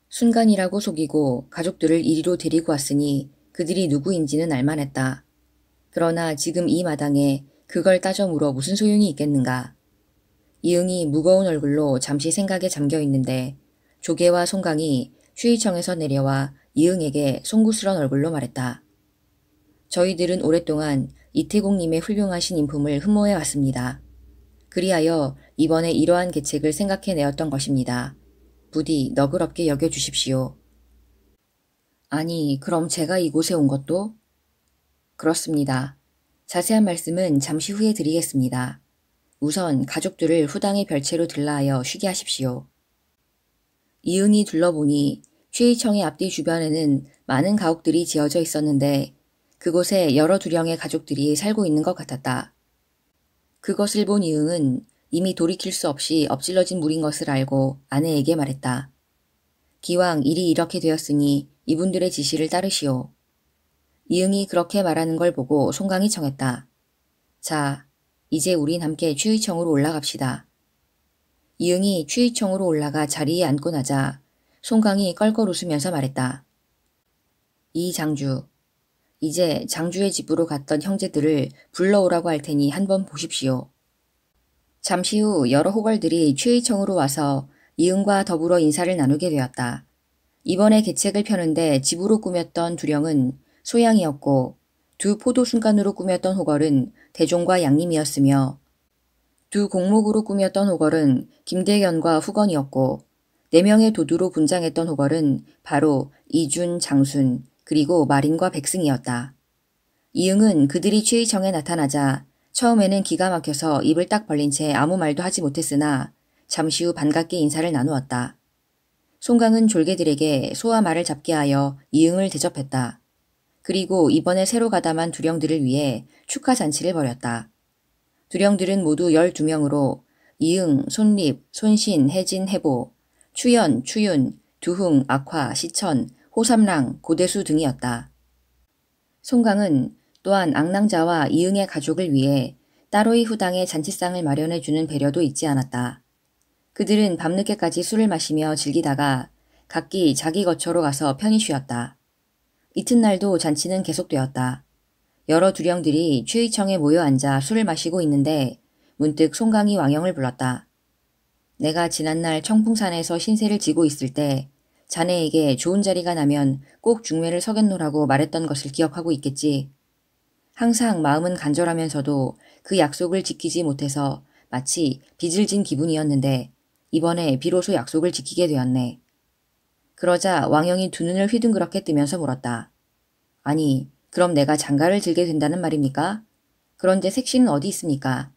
순간이라고 속이고 가족들을 이리로 데리고 왔으니 그들이 누구인지는 알만했다. 그러나 지금 이 마당에 그걸 따져 물어 무슨 소용이 있겠는가. 이응이 무거운 얼굴로 잠시 생각에 잠겨 있는데 조개와 송강이 추의청에서 내려와 이응에게 송구스런 얼굴로 말했다. 저희들은 오랫동안 이태공님의 훌륭하신 인품을 흠모해 왔습니다. 그리하여 이번에 이러한 계책을 생각해내었던 것입니다. 부디 너그럽게 여겨주십시오. 아니, 그럼 제가 이곳에 온 것도? 그렇습니다. 자세한 말씀은 잠시 후에 드리겠습니다. 우선 가족들을 후당의 별채로 들라하여 쉬게 하십시오. 이응이 둘러보니 최희청의 앞뒤 주변에는 많은 가옥들이 지어져 있었는데 그곳에 여러 두령의 가족들이 살고 있는 것 같았다. 그것을 본 이응은 이미 돌이킬 수 없이 엎질러진 물인 것을 알고 아내에게 말했다. 기왕 일이 이렇게 되었으니 이분들의 지시를 따르시오. 이응이 그렇게 말하는 걸 보고 송강이 청했다. 자, 이제 우린 함께 추의청으로 올라갑시다. 이응이 추의청으로 올라가 자리에 앉고 나자 송강이 껄껄 웃으면서 말했다. 이 장주, 이제 장주의 집으로 갔던 형제들을 불러오라고 할 테니 한번 보십시오. 잠시 후 여러 호걸들이 추의청으로 와서 이응과 더불어 인사를 나누게 되었다. 이번에 계책을 펴는데 집으로 꾸몄던 두령은 소양이었고 2 포도순간으로 꾸몄던 호걸은 대종과 양림이었으며 2 공목으로 꾸몄던 호걸은 김대견과 후건이었고 4명의 도두로 분장했던 호걸은 바로 이준, 장순, 그리고 마린과 백승이었다. 이응은 그들이 추의청에 나타나자 처음에는 기가 막혀서 입을 딱 벌린 채 아무 말도 하지 못했으나 잠시 후 반갑게 인사를 나누었다. 송강은 졸개들에게 소와 말을 잡게 하여 이응을 대접했다. 그리고 이번에 새로 가담한 두령들을 위해 축하 잔치를 벌였다. 두령들은 모두 12명으로 이응, 손립, 손신, 혜진, 해보, 추연, 추윤, 두흥, 악화, 시천, 호삼랑, 고대수 등이었다. 송강은 또한 앙랑자와 이응의 가족을 위해 따로이 후당에 잔치상을 마련해주는 배려도 잊지 않았다. 그들은 밤늦게까지 술을 마시며 즐기다가 각기 자기 거처로 가서 편히 쉬었다. 이튿날도 잔치는 계속되었다. 여러 두령들이 추의청에 모여 앉아 술을 마시고 있는데 문득 송강이 왕영을 불렀다. 내가 지난날 청풍산에서 신세를 지고 있을 때 자네에게 좋은 자리가 나면 꼭 중매를 서겠노라고 말했던 것을 기억하고 있겠지. 항상 마음은 간절하면서도 그 약속을 지키지 못해서 마치 빚을 진 기분이었는데 이번에 비로소 약속을 지키게 되었네. 그러자 왕영이 2 눈을 휘둥그렇게 뜨면서 물었다. 아니, 그럼 내가 장가를 들게 된다는 말입니까? 그런데 색시는 어디 있습니까?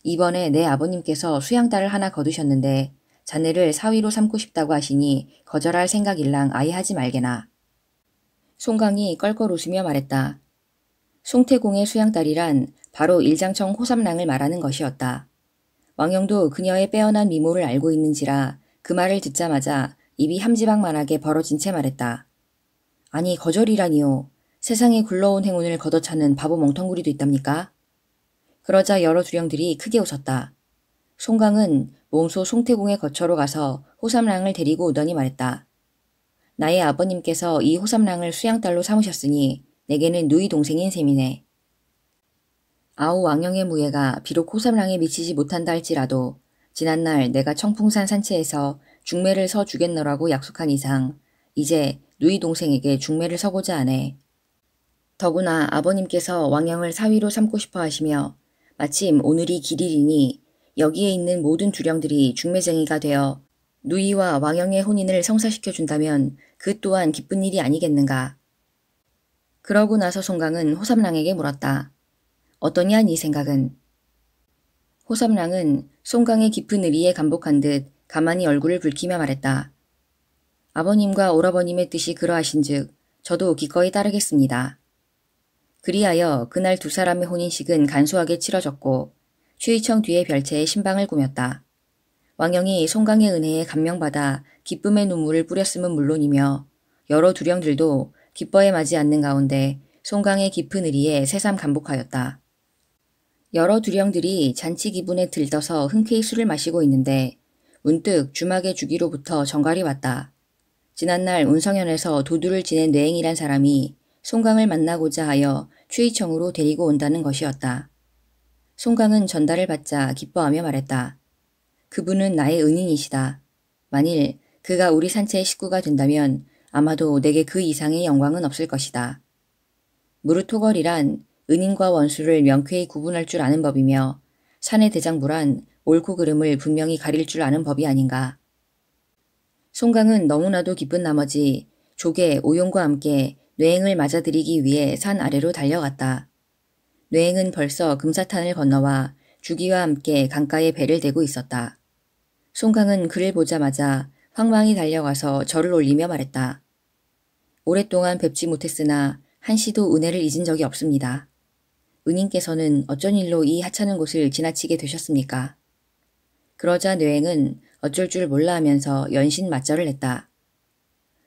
이번에 내 아버님께서 수양딸을 하나 거두셨는데 자네를 사위로 삼고 싶다고 하시니 거절할 생각일랑 아예 하지 말게나. 송강이 껄껄 웃으며 말했다. 송태공의 수양딸이란 바로 일장청 호삼랑을 말하는 것이었다. 왕영도 그녀의 빼어난 미모를 알고 있는지라 그 말을 듣자마자 입이 함지박만하게 벌어진 채 말했다. 아니 거절이라니요. 세상에 굴러온 행운을 걷어차는 바보 멍텅구리도 있답니까? 그러자 여러 두령들이 크게 웃었다. 송강은 몽소 송태공의 거처로 가서 호삼랑을 데리고 오더니 말했다. 나의 아버님께서 이 호삼랑을 수양딸로 삼으셨으니 내게는 누이 동생인 셈이네. 아우 왕영의 무예가 비록 호삼랑에 미치지 못한다 할지라도 지난날 내가 청풍산 산채에서 중매를 서 주겠노라고 약속한 이상 이제 누이 동생에게 중매를 서고자 하네. 더구나 아버님께서 왕영을 사위로 삼고 싶어 하시며 마침 오늘이 길일이니 여기에 있는 모든 두령들이 중매쟁이가 되어 누이와 왕영의 혼인을 성사시켜준다면 그 또한 기쁜 일이 아니겠는가. 그러고 나서 송강은 호삼랑에게 물었다. 어떠냐 네 생각은? 호삼랑은 송강의 깊은 의리에 감복한 듯 가만히 얼굴을 붉히며 말했다. 아버님과 오라버님의 뜻이 그러하신즉 저도 기꺼이 따르겠습니다. 그리하여 그날 2 사람의 혼인식은 간소하게 치러졌고 추위청 뒤의 별채에 신방을 꾸몄다. 왕영이 송강의 은혜에 감명받아 기쁨의 눈물을 뿌렸음은 물론이며 여러 두령들도 기뻐해 마지 않는 가운데 송강의 깊은 의리에 새삼 감복하였다. 여러 두령들이 잔치 기분에 들떠서 흔쾌히 술을 마시고 있는데 문득 주막의 주기로부터 전갈이 왔다. 지난날 운성현에서 도두를 지낸 뇌행이란 사람이 송강을 만나고자 하여 추의청으로 데리고 온다는 것이었다. 송강은 전달을 받자 기뻐하며 말했다. 그분은 나의 은인이시다. 만일 그가 우리 산채의 식구가 된다면 아마도 내게 그 이상의 영광은 없을 것이다. 무르토걸이란 은인과 원수를 명쾌히 구분할 줄 아는 법이며 산의 대장부란 옳고 그름을 분명히 가릴 줄 아는 법이 아닌가. 송강은 너무나도 기쁜 나머지 조개 오용과 함께 뇌행을 맞아들이기 위해 산 아래로 달려갔다. 뇌행은 벌써 금사탄을 건너와 주기와 함께 강가에 배를 대고 있었다. 송강은 그를 보자마자 황망히 달려가서 절을 올리며 말했다. 오랫동안 뵙지 못했으나 한시도 은혜를 잊은 적이 없습니다. 은인께서는 어쩐 일로 이 하찮은 곳을 지나치게 되셨습니까? 그러자 뇌행은 어쩔 줄 몰라 하면서 연신 맞절을 했다.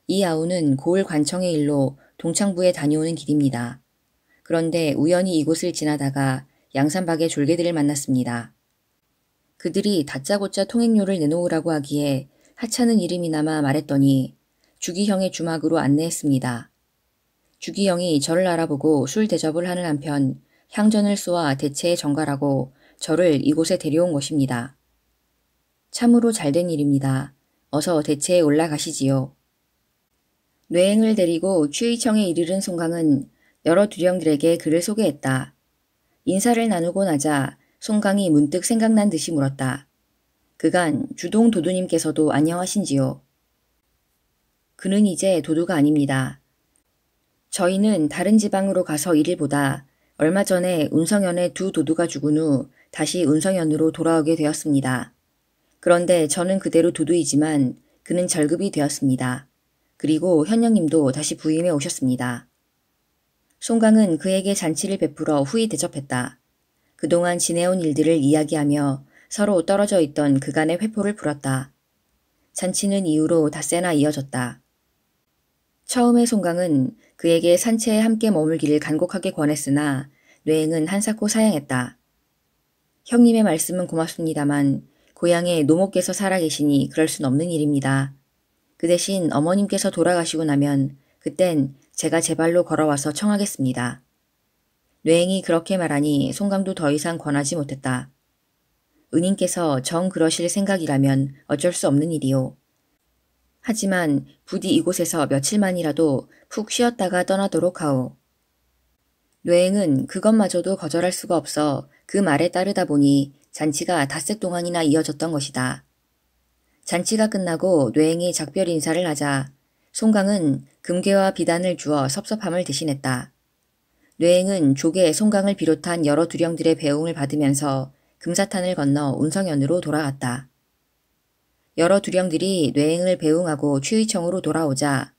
이 아우는 고을 관청의 일로 동창부에 다녀오는 길입니다. 그런데 우연히 이곳을 지나다가 양산박의 졸개들을 만났습니다. 그들이 다짜고짜 통행료를 내놓으라고 하기에 하찮은 이름이나마 말했더니 주기형의 주막으로 안내했습니다. 주기형이 저를 알아보고 술 대접을 하는 한편 향전을 쏘아 대체에 전갈하고 저를 이곳에 데려온 것입니다. 참으로 잘된 일입니다. 어서 대체에 올라가시지요. 뇌행을 데리고 추의청에 이르른 송강은 여러 두령들에게 그를 소개했다. 인사를 나누고 나자 송강이 문득 생각난 듯이 물었다. 그간 주동 도두님께서도 안녕하신지요? 그는 이제 도두가 아닙니다. 저희는 다른 지방으로 가서 일을 보다 얼마 전에 운성현의 두 도두가 죽은 후 다시 운성현으로 돌아오게 되었습니다. 그런데 저는 그대로 도두이지만 그는 절급이 되었습니다. 그리고 현령님도 다시 부임해 오셨습니다. 송강은 그에게 잔치를 베풀어 후히 대접했다. 그동안 지내온 일들을 이야기하며 서로 떨어져 있던 그간의 회포를 풀었다. 잔치는 이후로 닷새나 이어졌다. 처음에 송강은 그에게 산채에 함께 머물기를 간곡하게 권했으나 뇌행은 한사코 사양했다. 형님의 말씀은 고맙습니다만 고향에 노모께서 살아계시니 그럴 순 없는 일입니다. 그 대신 어머님께서 돌아가시고 나면 그땐 제가 제 발로 걸어와서 청하겠습니다. 뇌행이 그렇게 말하니 송강도 더 이상 권하지 못했다. 은인께서 정 그러실 생각이라면 어쩔 수 없는 일이오. 하지만 부디 이곳에서 며칠만이라도 푹 쉬었다가 떠나도록 하오. 뇌행은 그것마저도 거절할 수가 없어 그 말에 따르다 보니 잔치가 닷새 동안이나 이어졌던 것이다. 잔치가 끝나고 뇌행이 작별 인사를 하자 송강은 금괴와 비단을 주어 섭섭함을 대신했다. 뇌행은 조개 송강을 비롯한 여러 두령들의 배웅을 받으면서 금사탄을 건너 운성현으로 돌아갔다. 여러 두령들이 뇌행을 배웅하고 추의청으로 돌아오자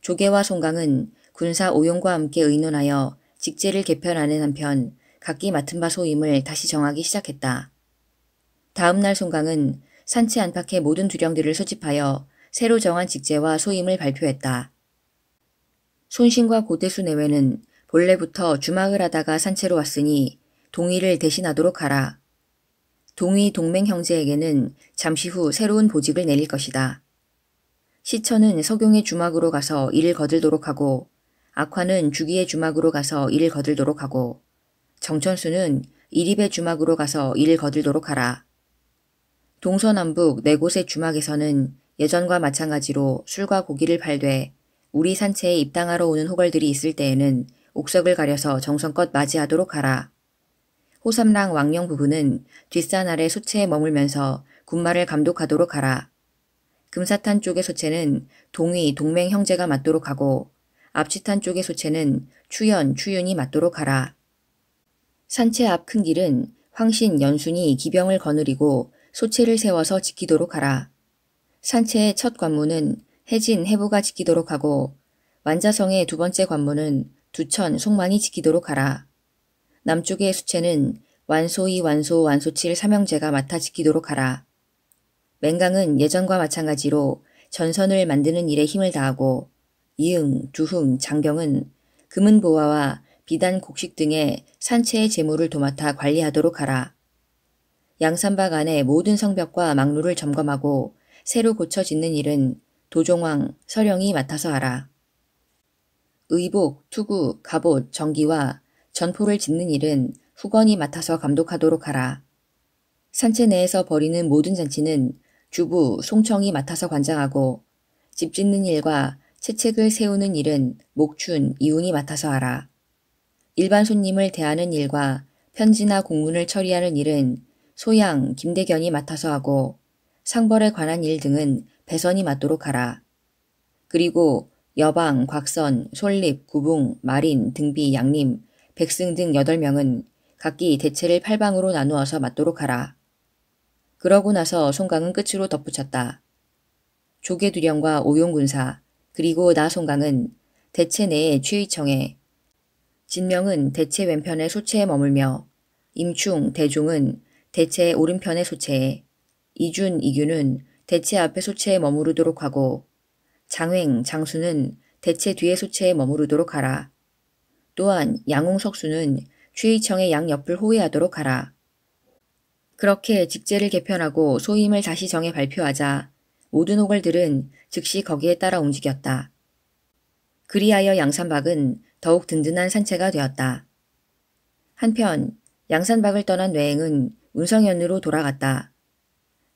조개와 송강은 군사 오용과 함께 의논하여 직제를 개편하는 한편 각기 맡은 바 소임을 다시 정하기 시작했다. 다음 날 송강은 산채 안팎의 모든 두령들을 소집하여 새로 정한 직제와 소임을 발표했다. 손신과 고대수 내외는 본래부터 주막을 하다가 산채로 왔으니 동의를 대신하도록 하라. 동의 동맹 형제에게는 잠시 후 새로운 보직을 내릴 것이다. 시천은 석용의 주막으로 가서 일을 거들도록 하고 악화는 주기의 주막으로 가서 일을 거들도록 하고 정천수는 이립의 주막으로 가서 일을 거들도록 하라. 동서남북 네 곳의 주막에서는 예전과 마찬가지로 술과 고기를 팔되 우리 산채에 입당하러 오는 호걸들이 있을 때에는 옥석을 가려서 정성껏 맞이하도록 하라. 호삼랑 왕령 부부는 뒷산 아래 소채에 머물면서 군마를 감독하도록 하라. 금사탄 쪽의 소채는 동의, 동맹 형제가 맡도록 하고 앞치탄 쪽의 소채는 추연, 추윤이 맡도록 하라. 산채 앞 큰 길은 황신, 연순이 기병을 거느리고 소채를 세워서 지키도록 하라. 산채의 첫 관문은 해진, 해부가 지키도록 하고 완자성의 두 번째 관문은 두천, 송만이 지키도록 하라. 남쪽의 수채는 완소이 완소 완소칠 삼형제가 맡아 지키도록 하라. 맹강은 예전과 마찬가지로 전선을 만드는 일에 힘을 다하고 이응, 두흥, 장경은 금은보화와 비단 곡식 등의 산채의 재물을 도맡아 관리하도록 하라. 양산박 안의 모든 성벽과 막루를 점검하고 새로 고쳐 짓는 일은 도종왕, 서령이 맡아서 하라. 의복, 투구, 갑옷, 정기와 전포를 짓는 일은 후건이 맡아서 감독하도록 하라. 산채 내에서 벌이는 모든 잔치는 주부, 송청이 맡아서 관장하고 집 짓는 일과 채책을 세우는 일은 목춘, 이운이 맡아서 하라. 일반 손님을 대하는 일과 편지나 공문을 처리하는 일은 소양, 김대견이 맡아서 하고 상벌에 관한 일 등은 배선이 맡도록 하라. 그리고 여방, 곽선, 솔립, 구붕, 마린, 등비, 양림, 백승 등 8명은 각기 대체를 8방으로 나누어서 맡도록 하라. 그러고 나서 송강은 끝으로 덧붙였다. 조계두령과 오용군사, 그리고 나 송강은 대체 내의 취의청에, 진명은 대체 왼편의 소체에 머물며 임충, 대종은 대체 오른편의 소체에, 이준, 이규는 대체 앞의 소체에 머무르도록 하고 장횡, 장수는 대체 뒤의 소체에 머무르도록 하라. 또한 양홍, 석수는 취의청의 양옆을 호위하도록 하라. 그렇게 직제를 개편하고 소임을 다시 정해 발표하자 모든 호걸들은 즉시 거기에 따라 움직였다. 그리하여 양산박은 더욱 든든한 산채가 되었다. 한편 양산박을 떠난 뇌행은 운성현으로 돌아갔다.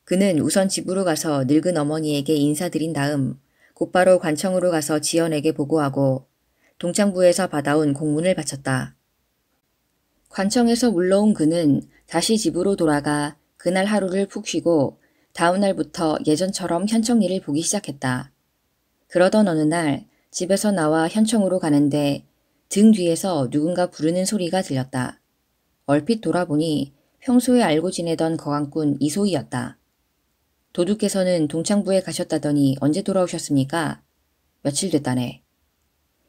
그는 우선 집으로 가서 늙은 어머니에게 인사드린 다음 곧바로 관청으로 가서 지연에게 보고하고 동창부에서 받아온 공문을 바쳤다. 관청에서 물러온 그는 다시 집으로 돌아가 그날 하루를 푹 쉬고 다음 날부터 예전처럼 현청 일을 보기 시작했다. 그러던 어느 날 집에서 나와 현청으로 가는데 등 뒤에서 누군가 부르는 소리가 들렸다. 얼핏 돌아보니 평소에 알고 지내던 거강꾼 이소희였다. 도둑께서는 동창부에 가셨다더니 언제 돌아오셨습니까? 며칠 됐다네.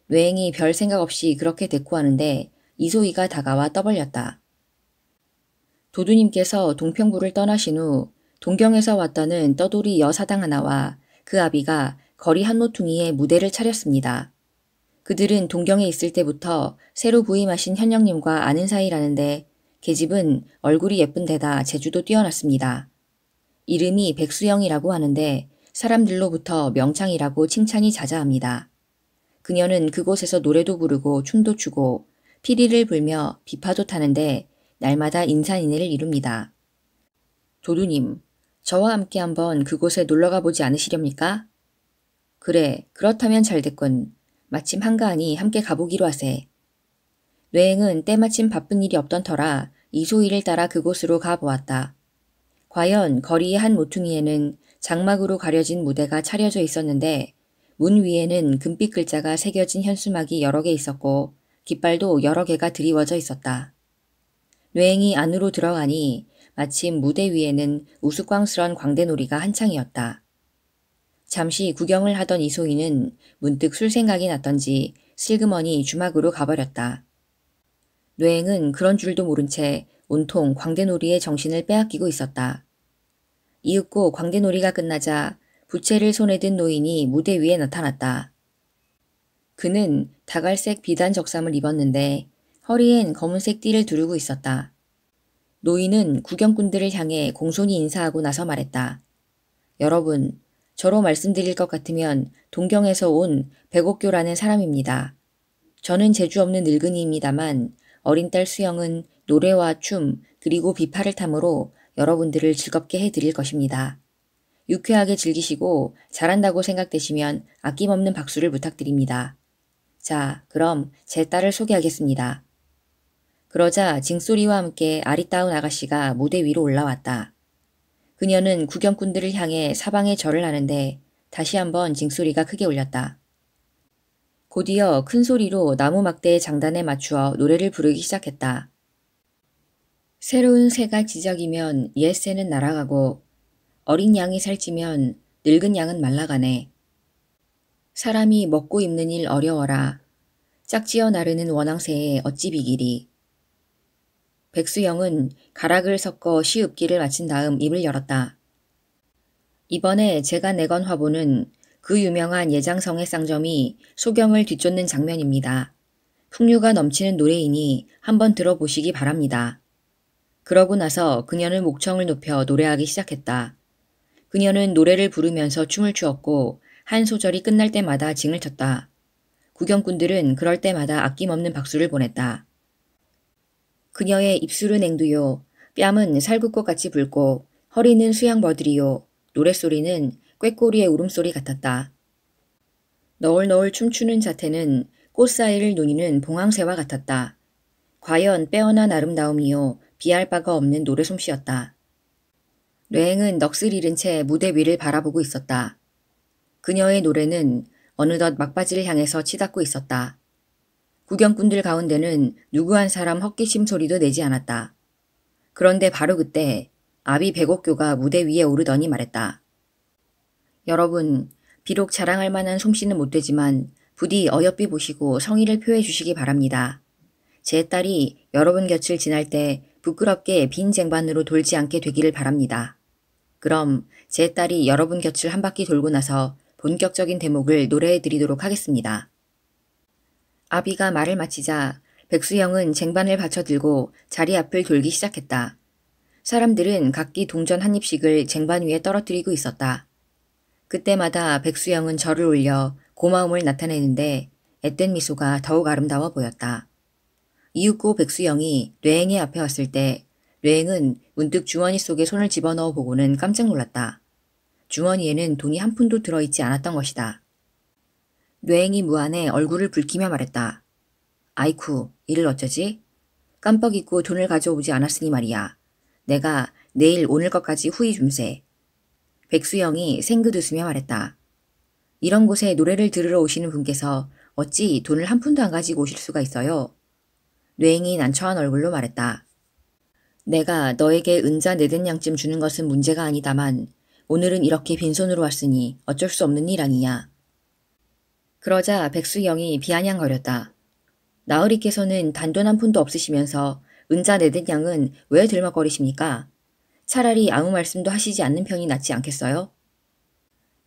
뇌행이 별 생각 없이 그렇게 대꾸하는데 이소희가 다가와 떠벌렸다. 도두님께서 동평부를 떠나신 후 동경에서 왔다는 떠돌이 여사당 하나와 그 아비가 거리 한 모퉁이에 무대를 차렸습니다. 그들은 동경에 있을 때부터 새로 부임하신 현령님과 아는 사이라는데 계집은 얼굴이 예쁜 데다 재주도 뛰어났습니다. 이름이 백수영이라고 하는데 사람들로부터 명창이라고 칭찬이 자자합니다. 그녀는 그곳에서 노래도 부르고 춤도 추고 피리를 불며 비파도 타는데 날마다 인산인해를 이룹니다. 도두님, 저와 함께 한번 그곳에 놀러가 보지 않으시렵니까? 그래, 그렇다면 잘됐군. 마침 한가하니 함께 가보기로 하세. 뇌행은 때마침 바쁜 일이 없던 터라 이소희를 따라 그곳으로 가보았다. 과연 거리의 한 모퉁이에는 장막으로 가려진 무대가 차려져 있었는데 문 위에는 금빛 글자가 새겨진 현수막이 여러 개 있었고 깃발도 여러 개가 드리워져 있었다. 뇌행이 안으로 들어가니 마침 무대 위에는 우스꽝스런 광대놀이가 한창이었다. 잠시 구경을 하던 이소희는 문득 술 생각이 났던지 슬그머니 주막으로 가버렸다. 뇌행은 그런 줄도 모른 채 온통 광대놀이에 정신을 빼앗기고 있었다. 이윽고 광대놀이가 끝나자 부채를 손에 든 노인이 무대 위에 나타났다. 그는 다갈색 비단 적삼을 입었는데 허리엔 검은색 띠를 두르고 있었다. 노인은 구경꾼들을 향해 공손히 인사하고 나서 말했다. 여러분, 저로 말씀드릴 것 같으면 동경에서 온 백옥교라는 사람입니다. 저는 재주 없는 늙은이입니다만 어린 딸 수영은 노래와 춤 그리고 비파를 탐으로 여러분들을 즐겁게 해드릴 것입니다. 유쾌하게 즐기시고 잘한다고 생각되시면 아낌없는 박수를 부탁드립니다. 자, 그럼 제 딸을 소개하겠습니다. 그러자 징소리와 함께 아리따운 아가씨가 무대 위로 올라왔다. 그녀는 구경꾼들을 향해 사방에 절을 하는데 다시 한번 징소리가 크게 울렸다. 곧이어 큰 소리로 나무 막대의 장단에 맞추어 노래를 부르기 시작했다. 새로운 새가 지저귀면 옛 새는 날아가고 어린 양이 살찌면 늙은 양은 말라가네. 사람이 먹고 입는 일 어려워라. 짝지어 나르는 원앙새에 어찌 비기리. 백수영은 가락을 섞어 시읍기를 마친 다음 입을 열었다. 이번에 제가 내건 화보는 그 유명한 예장성의 쌍점이 소경을 뒤쫓는 장면입니다. 풍류가 넘치는 노래이니 한번 들어보시기 바랍니다. 그러고 나서 그녀는 목청을 높여 노래하기 시작했다. 그녀는 노래를 부르면서 춤을 추었고 한 소절이 끝날 때마다 징을 쳤다. 구경꾼들은 그럴 때마다 아낌없는 박수를 보냈다. 그녀의 입술은 앵두요. 뺨은 살구꽃 같이 붉고 허리는 수양버들이요. 노랫소리는 꾀꼬리의 울음소리 같았다. 너울너울 춤추는 자태는 꽃 사이를 누니는 봉황새와 같았다. 과연 빼어난 아름다움이요. 비할 바가 없는 노래솜씨였다. 뇌행은 넋을 잃은 채 무대 위를 바라보고 있었다. 그녀의 노래는 어느덧 막바지를 향해서 치닫고 있었다. 구경꾼들 가운데는 누구 한 사람 헛기침 소리도 내지 않았다. 그런데 바로 그때 아비 백옥교가 무대 위에 오르더니 말했다. 여러분, 비록 자랑할 만한 솜씨는 못 되지만 부디 어여삐 보시고 성의를 표해 주시기 바랍니다. 제 딸이 여러분 곁을 지날 때 부끄럽게 빈 쟁반으로 돌지 않게 되기를 바랍니다. 그럼 제 딸이 여러분 곁을 한 바퀴 돌고 나서 본격적인 대목을 노래해 드리도록 하겠습니다. 아비가 말을 마치자 백수영은 쟁반을 받쳐들고 자리 앞을 돌기 시작했다. 사람들은 각기 동전 한 입씩을 쟁반 위에 떨어뜨리고 있었다. 그때마다 백수영은 절을 올려 고마움을 나타내는데 앳된 미소가 더욱 아름다워 보였다. 이윽고 백수영이 뇌행의 앞에 왔을 때 뇌행은 문득 주머니 속에 손을 집어넣어 보고는 깜짝 놀랐다. 주머니에는 돈이 한 푼도 들어있지 않았던 것이다. 뇌행이 무안해 얼굴을 붉히며 말했다. 아이쿠, 이를 어쩌지? 깜빡 잊고 돈을 가져오지 않았으니 말이야. 내가 내일 오늘 것까지 후히 줌세. 백수영이 생긋 웃으며 말했다. 이런 곳에 노래를 들으러 오시는 분께서 어찌 돈을 한 푼도 안 가지고 오실 수가 있어요? 뇌행이 난처한 얼굴로 말했다. 내가 너에게 은자 네댓냥쯤 주는 것은 문제가 아니다만 오늘은 이렇게 빈손으로 왔으니 어쩔 수 없는 일 아니냐. 그러자 백수영이 비아냥거렸다. 나으리께서는 단돈 한 푼도 없으시면서 은자 네댓냥은 왜 들먹거리십니까? 차라리 아무 말씀도 하시지 않는 편이 낫지 않겠어요?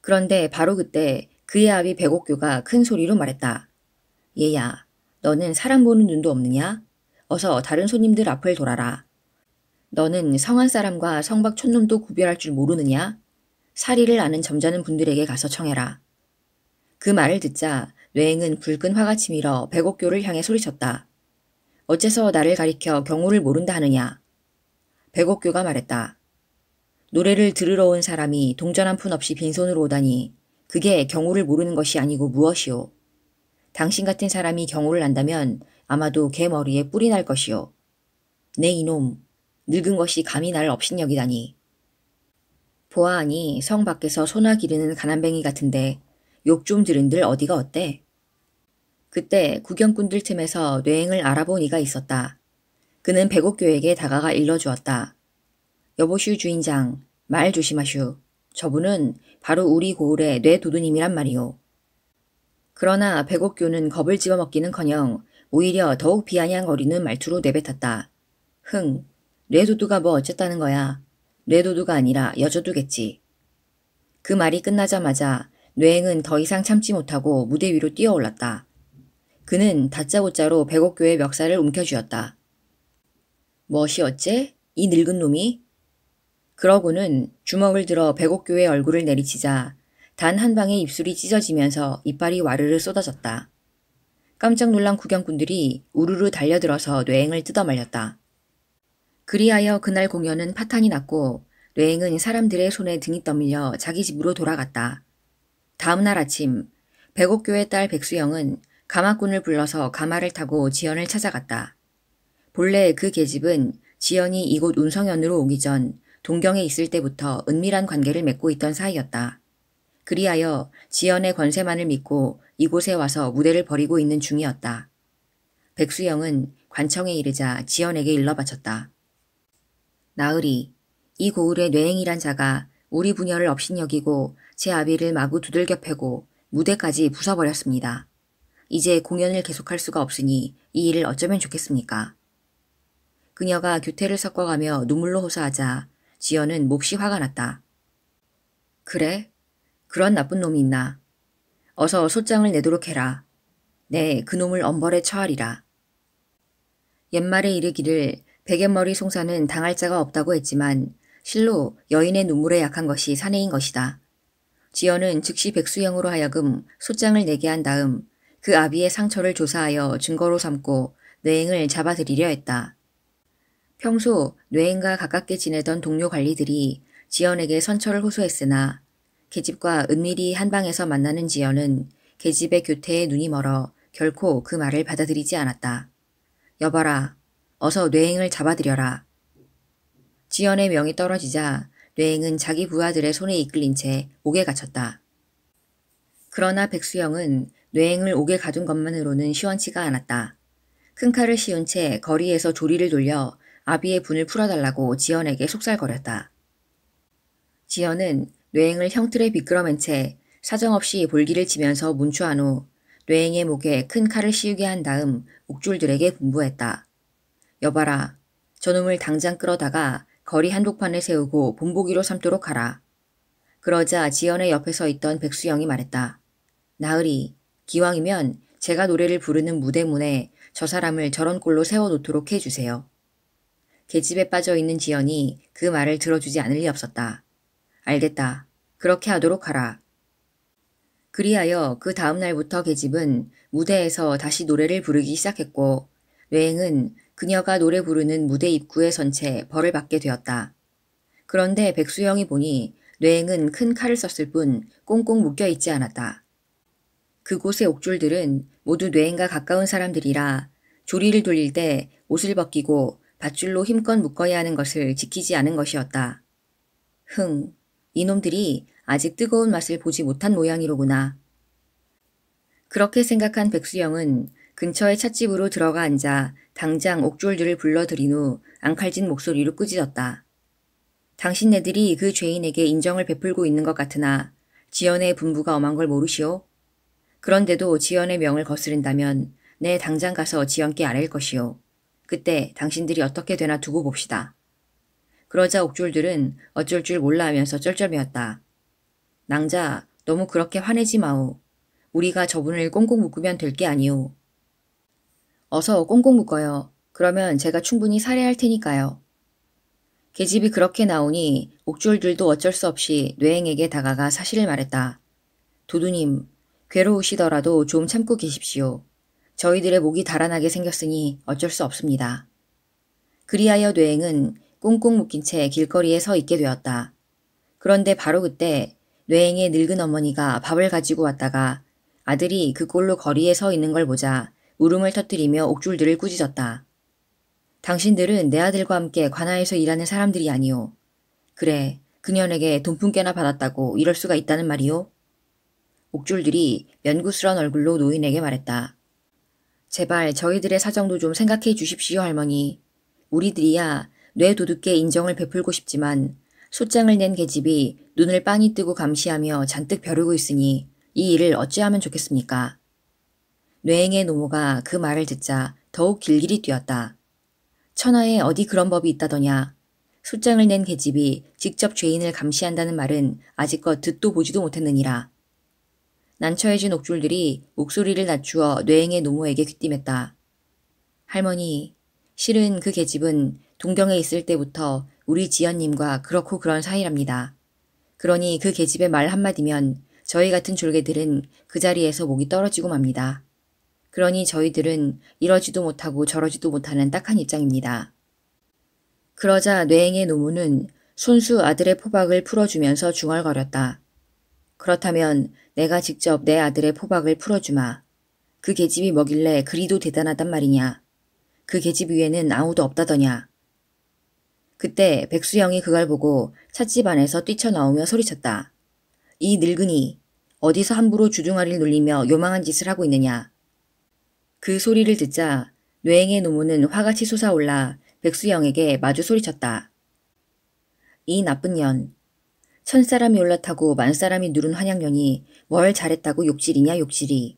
그런데 바로 그때 그의 아비 백옥교가 큰 소리로 말했다. 얘야, 너는 사람 보는 눈도 없느냐? 어서 다른 손님들 앞을 돌아라. 너는 성한 사람과 성박 촌놈도 구별할 줄 모르느냐? 사리를 아는 점잖은 분들에게 가서 청해라. 그 말을 듣자 뇌행은 붉은 화가 치밀어 백옥교를 향해 소리쳤다. 어째서 나를 가리켜 경우를 모른다 하느냐? 백옥교가 말했다. 노래를 들으러 온 사람이 동전 한 푼 없이 빈손으로 오다니 그게 경우를 모르는 것이 아니고 무엇이오. 당신 같은 사람이 경우를 안다면 아마도 개 머리에 뿔이 날 것이오. 내 이놈, 늙은 것이 감히 나를 업신여기다니. 보아하니 성 밖에서 소나 기르는 가난뱅이 같은데 욕 좀 들은들 어디가 어때? 그때 구경꾼들 틈에서 뇌행을 알아본 이가 있었다. 그는 백옥교에게 다가가 일러주었다. 여보슈 주인장, 말 조심하슈. 저분은 바로 우리 고을의 뇌도두님이란 말이오. 그러나 백옥교는 겁을 집어먹기는커녕 오히려 더욱 비아냥거리는 말투로 내뱉었다. 흥, 뇌도두가 뭐 어쨌다는 거야. 뇌도두가 아니라 여조두겠지. 그 말이 끝나자마자 뇌행은 더 이상 참지 못하고 무대 위로 뛰어올랐다. 그는 다짜고짜로 백옥교의 멱살을 움켜쥐었다. 무엇이 어째? 이 늙은 놈이? 그러고는 주먹을 들어 백옥교의 얼굴을 내리치자 단 한 방에 입술이 찢어지면서 이빨이 와르르 쏟아졌다. 깜짝 놀란 구경꾼들이 우르르 달려들어서 뇌행을 뜯어말렸다. 그리하여 그날 공연은 파탄이 났고 뇌행은 사람들의 손에 등이 떠밀려 자기 집으로 돌아갔다. 다음 날 아침 백옥교의 딸 백수영은 가마꾼을 불러서 가마를 타고 지연을 찾아갔다. 본래 그 계집은 지연이 이곳 운성현으로 오기 전 동경에 있을 때부터 은밀한 관계를 맺고 있던 사이였다. 그리하여 지연의 권세만을 믿고 이곳에 와서 무대를 벌이고 있는 중이었다. 백수영은 관청에 이르자 지연에게 일러 바쳤다. 나으리, 이 고을의 뇌행이란 자가 우리 부녀를 업신여기고 제 아비를 마구 두들겨 패고 무대까지 부숴버렸습니다. 이제 공연을 계속할 수가 없으니 이 일을 어쩌면 좋겠습니까? 그녀가 교태를 섞어가며 눈물로 호소하자 지연은 몹시 화가 났다. 그래? 그런 나쁜 놈이 있나? 어서 소장을 내도록 해라. 네, 그놈을 엄벌에 처하리라. 옛말에 이르기를 베갯머리 송사는 당할 자가 없다고 했지만 실로 여인의 눈물에 약한 것이 사내인 것이다. 지연은 즉시 백수영으로 하여금 소장을 내게 한 다음 그 아비의 상처를 조사하여 증거로 삼고 뇌행을 잡아들이려 했다. 평소 뇌행과 가깝게 지내던 동료 관리들이 지연에게 선처를 호소했으나 계집과 은밀히 한방에서 만나는 지연은 계집의 교태에 눈이 멀어 결코 그 말을 받아들이지 않았다. 여봐라. 어서 뇌행을 잡아들여라. 지연의 명이 떨어지자 뇌행은 자기 부하들의 손에 이끌린 채 옥에 갇혔다. 그러나 백수영은 뇌행을 옥에 가둔 것만으로는 시원치가 않았다. 큰 칼을 씌운 채 거리에서 조리를 돌려 아비의 분을 풀어달라고 지연에게 속살거렸다. 지연은 뇌행을 형틀에 비끄러맨 채 사정없이 볼기를 치면서 문추한 후 뇌행의 목에 큰 칼을 씌우게 한 다음 옥졸들에게 분부했다. 여봐라. 저놈을 당장 끌어다가 거리 한복판에 세우고 본보기로 삼도록 하라. 그러자 지연의 옆에 서 있던 백수영이 말했다. 나으리, 기왕이면 제가 노래를 부르는 무대 문에 저 사람을 저런 꼴로 세워놓도록 해주세요. 계집에 빠져있는 지연이 그 말을 들어주지 않을 리 없었다. 알겠다. 그렇게 하도록 하라. 그리하여 그 다음 날부터 계집은 무대에서 다시 노래를 부르기 시작했고 뇌행은 그녀가 노래 부르는 무대 입구에 선 채 벌을 받게 되었다. 그런데 백수영이 보니 뇌행은 큰 칼을 썼을 뿐 꽁꽁 묶여 있지 않았다. 그곳의 옥졸들은 모두 뇌행과 가까운 사람들이라 조리를 돌릴 때 옷을 벗기고 밧줄로 힘껏 묶어야 하는 것을 지키지 않은 것이었다. 이놈들이 아직 뜨거운 맛을 보지 못한 모양이로구나. 그렇게 생각한 백수영은 근처의 찻집으로 들어가 앉아 당장 옥졸들을 불러들인 후 앙칼진 목소리로 꾸짖었다. 당신네들이 그 죄인에게 인정을 베풀고 있는 것 같으나 지연의 분부가 엄한 걸 모르시오? 그런데도 지연의 명을 거스른다면 내 당장 가서 지연께 아랠 것이오. 그때 당신들이 어떻게 되나 두고 봅시다. 그러자 옥졸들은 어쩔 줄 몰라 하면서 쩔쩔매었다. 낭자, 너무 그렇게 화내지 마오. 우리가 저분을 꽁꽁 묶으면 될 게 아니오. 어서 꽁꽁 묶어요. 그러면 제가 충분히 살해할 테니까요. 계집이 그렇게 나오니 옥졸들도 어쩔 수 없이 뇌행에게 다가가 사실을 말했다. 도두님, 괴로우시더라도 좀 참고 계십시오. 저희들의 목이 달아나게 생겼으니 어쩔 수 없습니다. 그리하여 뇌행은 꽁꽁 묶인 채 길거리에 서 있게 되었다. 그런데 바로 그때 뇌행의 늙은 어머니가 밥을 가지고 왔다가 아들이 그 꼴로 거리에 서 있는 걸 보자 울음을 터뜨리며 옥졸들을 꾸짖었다. 당신들은 내 아들과 함께 관아에서 일하는 사람들이 아니오. 그래, 그년에게 돈푼깨나 받았다고 이럴 수가 있다는 말이오? 옥졸들이 면구스런 얼굴로 노인에게 말했다. 제발 저희들의 사정도 좀 생각해 주십시오, 할머니. 우리들이야 뇌 도둑의 인정을 베풀고 싶지만 소장을 낸 계집이 눈을 빤히 뜨고 감시하며 잔뜩 벼르고 있으니 이 일을 어찌하면 좋겠습니까? 뇌행의 노모가 그 말을 듣자 더욱 길길이 뛰었다. 천하에 어디 그런 법이 있다더냐. 소장을 낸 계집이 직접 죄인을 감시한다는 말은 아직껏 듣도 보지도 못했느니라. 난처해진 옥졸들이 목소리를 낮추어 뇌행의 노모에게 귀띔했다. 할머니, 실은 그 계집은 동경에 있을 때부터 우리 지연님과 그렇고 그런 사이랍니다. 그러니 그 계집의 말 한마디면 저희 같은 졸개들은 그 자리에서 목이 떨어지고 맙니다. 그러니 저희들은 이러지도 못하고 저러지도 못하는 딱한 입장입니다. 그러자 뇌행의 노무는 손수 아들의 포박을 풀어주면서 중얼거렸다. 그렇다면 내가 직접 내 아들의 포박을 풀어주마. 그 계집이 뭐길래 그리도 대단하단 말이냐. 그 계집 위에는 아무도 없다더냐. 그때 백수영이 그걸 보고 찻집 안에서 뛰쳐나오며 소리쳤다. 이 늙은이, 어디서 함부로 주둥아리를 놀리며 요망한 짓을 하고 있느냐. 그 소리를 듣자 뇌행의 노모는 화같이 솟아올라 백수영에게 마주 소리쳤다. 이 나쁜 년, 천사람이 올라타고 만사람이 누른 환양년이 뭘 잘했다고 욕질이냐 욕질이.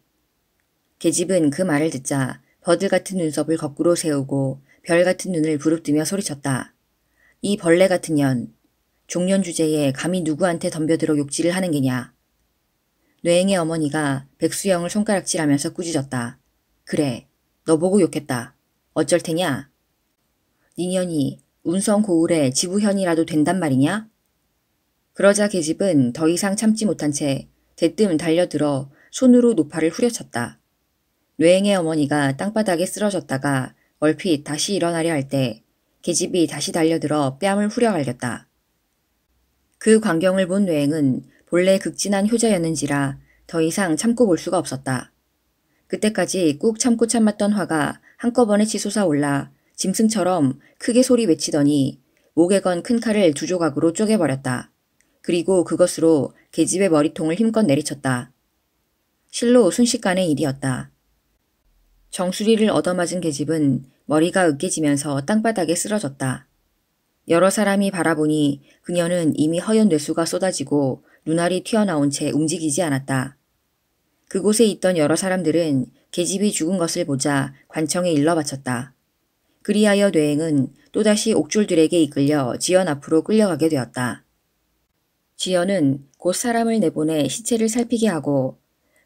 계집은 그 말을 듣자 버들 같은 눈썹을 거꾸로 세우고 별 같은 눈을 부릅뜨며 소리쳤다. 이 벌레 같은 년. 종년 주제에 감히 누구한테 덤벼들어 욕질을 하는 게냐. 뇌행의 어머니가 백수영을 손가락질하면서 꾸짖었다. 그래, 너 보고 욕했다. 어쩔 테냐? 니년이 운성 고을에 지부현이라도 된단 말이냐? 그러자 계집은 더 이상 참지 못한 채 대뜸 달려들어 손으로 노파를 후려쳤다. 뇌행의 어머니가 땅바닥에 쓰러졌다가 얼핏 다시 일어나려 할 때 계집이 다시 달려들어 뺨을 후려갈겼다. 그 광경을 본 뇌행은 본래 극진한 효자였는지라 더 이상 참고 볼 수가 없었다. 그때까지 꾹 참고 참았던 화가 한꺼번에 치솟아 올라 짐승처럼 크게 소리 외치더니 목에 건 큰 칼을 두 조각으로 쪼개버렸다. 그리고 그것으로 계집의 머리통을 힘껏 내리쳤다. 실로 순식간의 일이었다. 정수리를 얻어맞은 계집은 머리가 으깨지면서 땅바닥에 쓰러졌다. 여러 사람이 바라보니 그녀는 이미 허연 뇌수가 쏟아지고 눈알이 튀어나온 채 움직이지 않았다. 그곳에 있던 여러 사람들은 계집이 죽은 것을 보자 관청에 일러 바쳤다. 그리하여 뇌행은 또다시 옥졸들에게 이끌려 지연 앞으로 끌려가게 되었다. 지연은 곧 사람을 내보내 시체를 살피게 하고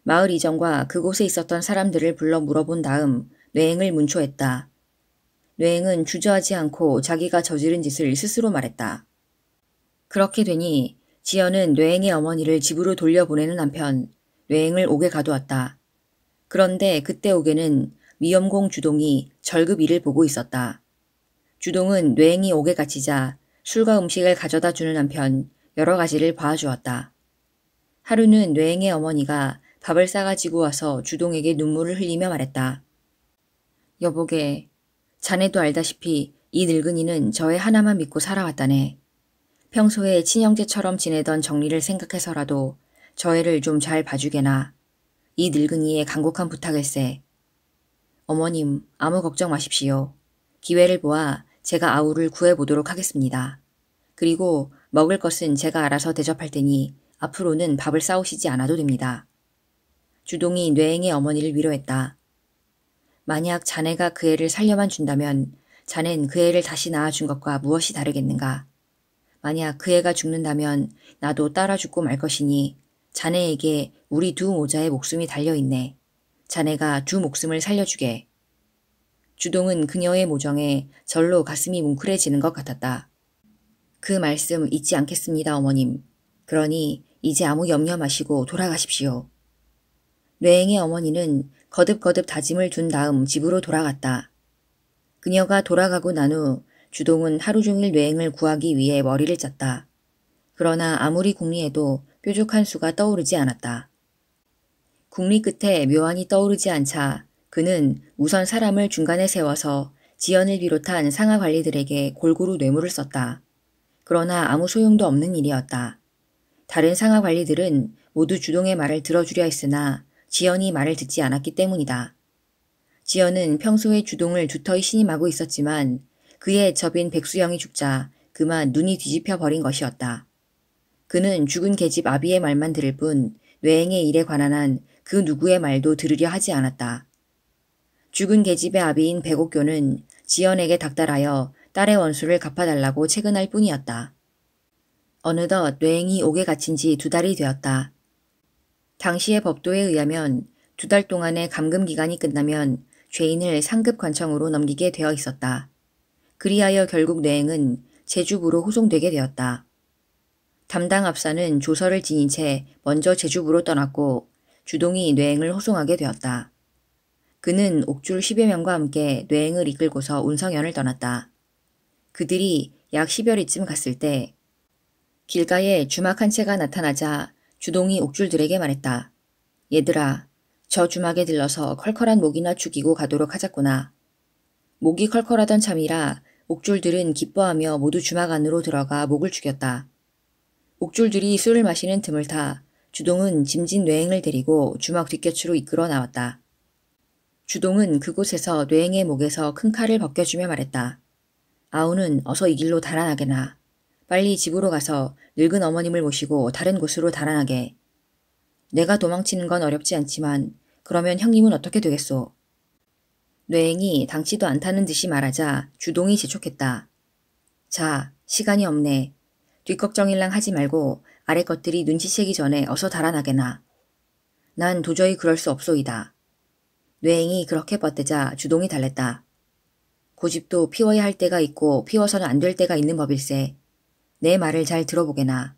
마을 이전과 그곳에 있었던 사람들을 불러 물어본 다음 뇌행을 문초했다. 뇌행은 주저하지 않고 자기가 저지른 짓을 스스로 말했다. 그렇게 되니 지연은 뇌행의 어머니를 집으로 돌려보내는 한편 뇌행을 옥에 가두었다. 그런데 그때 옥에는 미염공 주동이 절급 일을 보고 있었다. 주동은 뇌행이 옥에 갇히자 술과 음식을 가져다 주는 한편 여러 가지를 봐주었다. 하루는 뇌행의 어머니가 밥을 싸가지고 와서 주동에게 눈물을 흘리며 말했다. 여보게, 자네도 알다시피 이 늙은이는 저의 하나만 믿고 살아왔다네. 평소에 친형제처럼 지내던 정리를 생각해서라도 저 애를 좀 잘 봐주게나. 이 늙은이의 간곡한 부탁일세. 어머님, 아무 걱정 마십시오. 기회를 보아 제가 아우를 구해보도록 하겠습니다. 그리고 먹을 것은 제가 알아서 대접할 테니 앞으로는 밥을 싸우시지 않아도 됩니다. 주동이 뇌행의 어머니를 위로했다. 만약 자네가 그 애를 살려만 준다면 자넨 그 애를 다시 낳아준 것과 무엇이 다르겠는가. 만약 그 애가 죽는다면 나도 따라 죽고 말 것이니 자네에게 우리 두 모자의 목숨이 달려있네. 자네가 두 목숨을 살려주게. 주동은 그녀의 모정에 절로 가슴이 뭉클해지는 것 같았다. 그 말씀 잊지 않겠습니다, 어머님. 그러니 이제 아무 염려 마시고 돌아가십시오. 뇌행의 어머니는 거듭거듭 다짐을 둔 다음 집으로 돌아갔다. 그녀가 돌아가고 난 후 주동은 하루 종일 뇌행을 구하기 위해 머리를 짰다. 그러나 아무리 궁리해도 뾰족한 수가 떠오르지 않았다. 궁리 끝에 묘안이 떠오르지 않자 그는 우선 사람을 중간에 세워서 지연을 비롯한 상하 관리들에게 골고루 뇌물을 썼다. 그러나 아무 소용도 없는 일이었다. 다른 상하 관리들은 모두 주동의 말을 들어주려 했으나 지연이 말을 듣지 않았기 때문이다. 지연은 평소에 주동을 두터이 신임하고 있었지만 그의 접인 백수영이 죽자 그만 눈이 뒤집혀 버린 것이었다. 그는 죽은 계집 아비의 말만 들을 뿐 뇌행의 일에 관한 한 그 누구의 말도 들으려 하지 않았다. 죽은 계집의 아비인 백옥교는 지연에게 닥달하여 딸의 원수를 갚아달라고 채근할 뿐이었다. 어느덧 뇌행이 옥에 갇힌 지 2달이 되었다. 당시의 법도에 의하면 2달 동안의 감금 기간이 끝나면 죄인을 상급 관청으로 넘기게 되어 있었다. 그리하여 결국 뇌행은 제주부로 호송되게 되었다. 담당 압사는 조서를 지닌 채 먼저 제주부로 떠났고 주동이 뇌행을 호송하게 되었다. 그는 옥졸 10여 명과 함께 뇌행을 이끌고서 운성현을 떠났다. 그들이 약 10여리쯤 갔을 때 길가에 주막 한 채가 나타나자 주동이 옥졸들에게 말했다. 얘들아, 저 주막에 들러서 컬컬한 목이나 죽이고 가도록 하자꾸나. 목이 컬컬하던 참이라 옥졸들은 기뻐하며 모두 주막 안으로 들어가 목을 죽였다. 옥졸들이 술을 마시는 틈을 타 주동은 짐진 뇌행을 데리고 주막 뒷곁으로 이끌어 나왔다. 주동은 그곳에서 뇌행의 목에서 큰 칼을 벗겨주며 말했다. 아우는 어서 이 길로 달아나게나. 빨리 집으로 가서 늙은 어머님을 모시고 다른 곳으로 달아나게. 내가 도망치는 건 어렵지 않지만 그러면 형님은 어떻게 되겠소? 뇌행이 당치도 않다는 듯이 말하자 주동이 재촉했다. 자, 시간이 없네. 뒷걱정일랑 하지 말고 아래 것들이 눈치채기 전에 어서 달아나게나. 난 도저히 그럴 수 없소이다. 뇌행이 그렇게 뻗대자 주동이 달랬다. 고집도 피워야 할 때가 있고 피워서는 안 될 때가 있는 법일세. 내 말을 잘 들어보게나.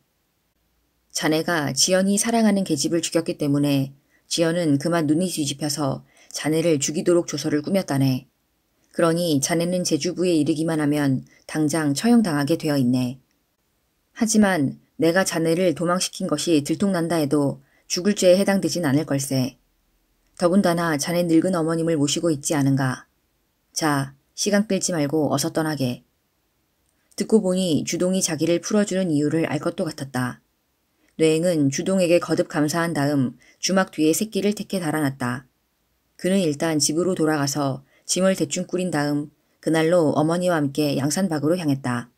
자네가 지연이 사랑하는 계집을 죽였기 때문에 지연은 그만 눈이 뒤집혀서 자네를 죽이도록 조서를 꾸몄다네. 그러니 자네는 제주부에 이르기만 하면 당장 처형당하게 되어 있네. 하지만 내가 자네를 도망시킨 것이 들통난다 해도 죽을 죄에 해당되진 않을 걸세. 더군다나 자네 늙은 어머님을 모시고 있지 않은가. 자, 시간 끌지 말고 어서 떠나게. 듣고 보니 주동이 자기를 풀어주는 이유를 알 것도 같았다. 뇌행은 주동에게 거듭 감사한 다음 주막 뒤에 새끼를 택해 달아났다. 그는 일단 집으로 돌아가서 짐을 대충 꾸린 다음 그날로 어머니와 함께 양산박으로 향했다.